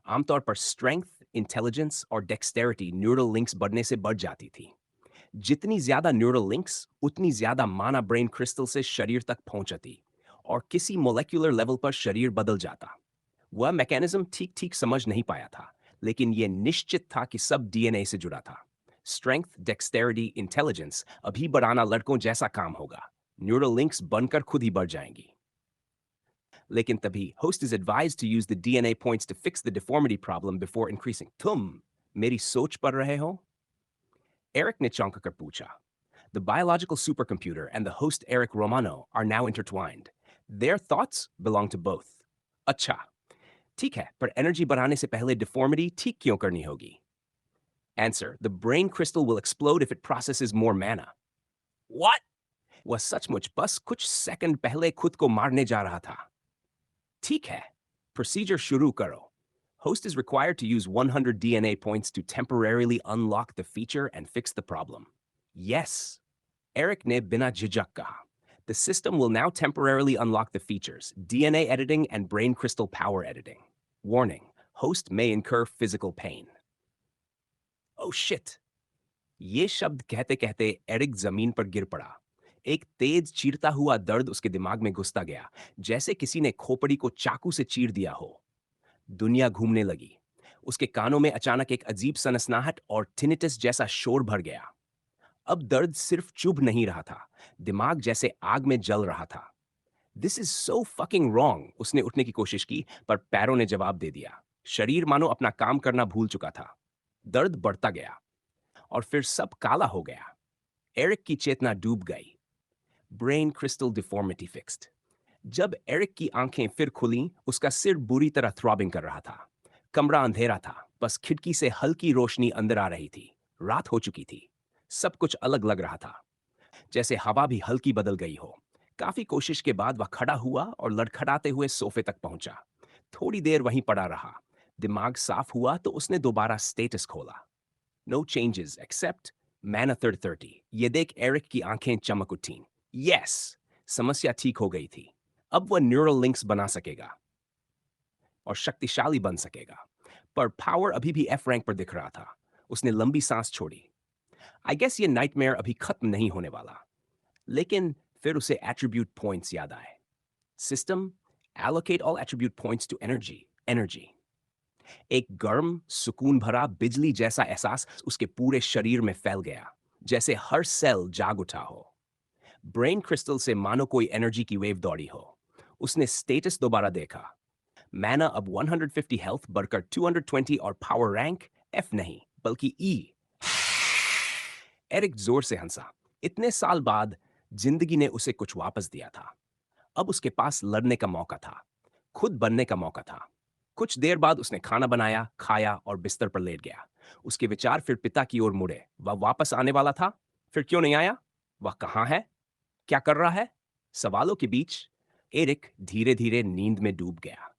Speaker 1: आमतौर पर स्ट्रेंथ, इंटेलिजेंस और डेक्सटेरिटी न्यूरल लिंक्स बढ़ने से बढ़ जाती थी। जितनी ज्यादा न्यूरल लिंक्स, उतनी ज्यादा माना ब्रेन क्रिस्टल से शरीर तक पहुंचती, और किसी मोलेक्युलर लेवल पर शरीर बदल जाता। वह मैकेनिज्म ठीक ठीक समझ नहीं पाया था, लेकिन यह निश्चित था कि सब डीएनए से जुड़ा था। स्ट्रेंथ, डेक्सटेरिटी, इंटेलिजेंस अभी बढ़ाना लड़कों जैसा काम होगा। न्यूरल लिंक्स बनकर खुद ही बढ़ जाएंगी। लेकिन तभी host is advised to use the DNA points to fix the deformity problem before increasing. तुम मेरी सोच पढ़ रहे हो? Eric ने चौंक कर पूछा। The biological supercomputer and the host Eric Romano are now intertwined. Their thoughts belong to both. अच्छा, ठीक है, पर एनर्जी बढ़ाने से पहले डिफॉर्मिटी ठीक क्यों करनी होगी? Answer: The brain crystal will explode if it processes more mana. What? वह सचमुच बस कुछ सेकंड पहले खुद को मारने जा रहा था। ठीक है, procedure शुरू करो. Host is required to use 100 DNA points to temporarily unlock the feature and fix the problem. Yes. Eric ne bina झिझक कहा. The system will now temporarily unlock the features, DNA editing and brain crystal power editing. Warning: host may incur physical pain. Oh shit! ये शब्द कहते कहते Eric जमीन पर गिर पड़ा। एक तेज चीरता हुआ दर्द उसके दिमाग में घुसता गया, जैसे किसी ने खोपड़ी को चाकू से चीर दिया हो। दुनिया घूमने लगी। उसके कानों में अचानक एक अजीब सनसनाहट और टिनिटस जैसा शोर भर गया। अब दर्द सिर्फ चुभ नहीं रहा था, दिमाग जैसे आग में जल रहा था। This is so fucking wrong. उसने उठने की कोशिश की, पर पैरों ने जवाब दे दिया। शरीर मानो अपना काम करना भूल चुका था। दर्द बढ़ता गया, और फिर सब काला हो गया। एरिक की चेतना डूब गई। Brain crystal deformity fixed. जब एरिक की आंखें फिर खुलीं, उसका सिर बुरी तरह थ्रॉबिंग कर रहा था। कमरा अंधेरा था, बस खिड़की से हल्की रोशनी अंदर आ रही थी। रात हो चुकी थी। सब कुछ अलग लग रहा था, जैसे हवा भी हल्की बदल गई हो। काफी कोशिश के बाद वह खड़ा हुआ और लड़खड़ाते हुए सोफे तक पहुंचा। थोड़ी देर वहीं पड़ा रहा। दिमाग साफ हुआ तो उसने दोबारा स्टेटस खोला। नो चेंजेस एक्सेप्ट मैनथर 30। ये देख एरिक की आंखें चमक उठीं। यस, समस्या ठीक हो गई थी। अब वह न्यूरल लिंक्स बना सकेगा और शक्तिशाली बन सकेगा। पर पावर अभी भी एफ रैंक पर दिख रहा था। उसने लंबी सांस छोड़ी। आई गेस ये नाइटमेयर अभी खत्म नहीं होने वाला। लेकिन फिर उसे एट्रीब्यूट पॉइंट्स याद आए। System, allocate all attribute points to energy. Energy. एक गर्म, सुकून भरा, बिजली जैसा एहसास उसके पूरे शरीर में फैल गया, जैसे हर सेल जाग उठा हो। ब्रेन क्रिस्टल से मानो कोई एनर्जी की वेव दौड़ी हो। उसने स्टेटस दोबारा देखा। मैना अब 150 हेल्थ बढ़कर 220 और पावर रैंक एफ नहीं बल्कि ई। एरिक जोर से हंसा। इतने साल बाद जिंदगी ने उसे कुछ वापस दिया था। अब उसके पास लड़ने का मौका था, खुद बनने का मौका था। कुछ देर बाद उसने खाना बनाया, खाया और बिस्तर पर लेट गया। उसके विचार फिर पिता की ओर मुड़े। वह वापस आने वाला था, फिर क्यों नहीं आया? वह कहाँ है? क्या कर रहा है? सवालों के बीच एरिक धीरे धीरे नींद में डूब गया।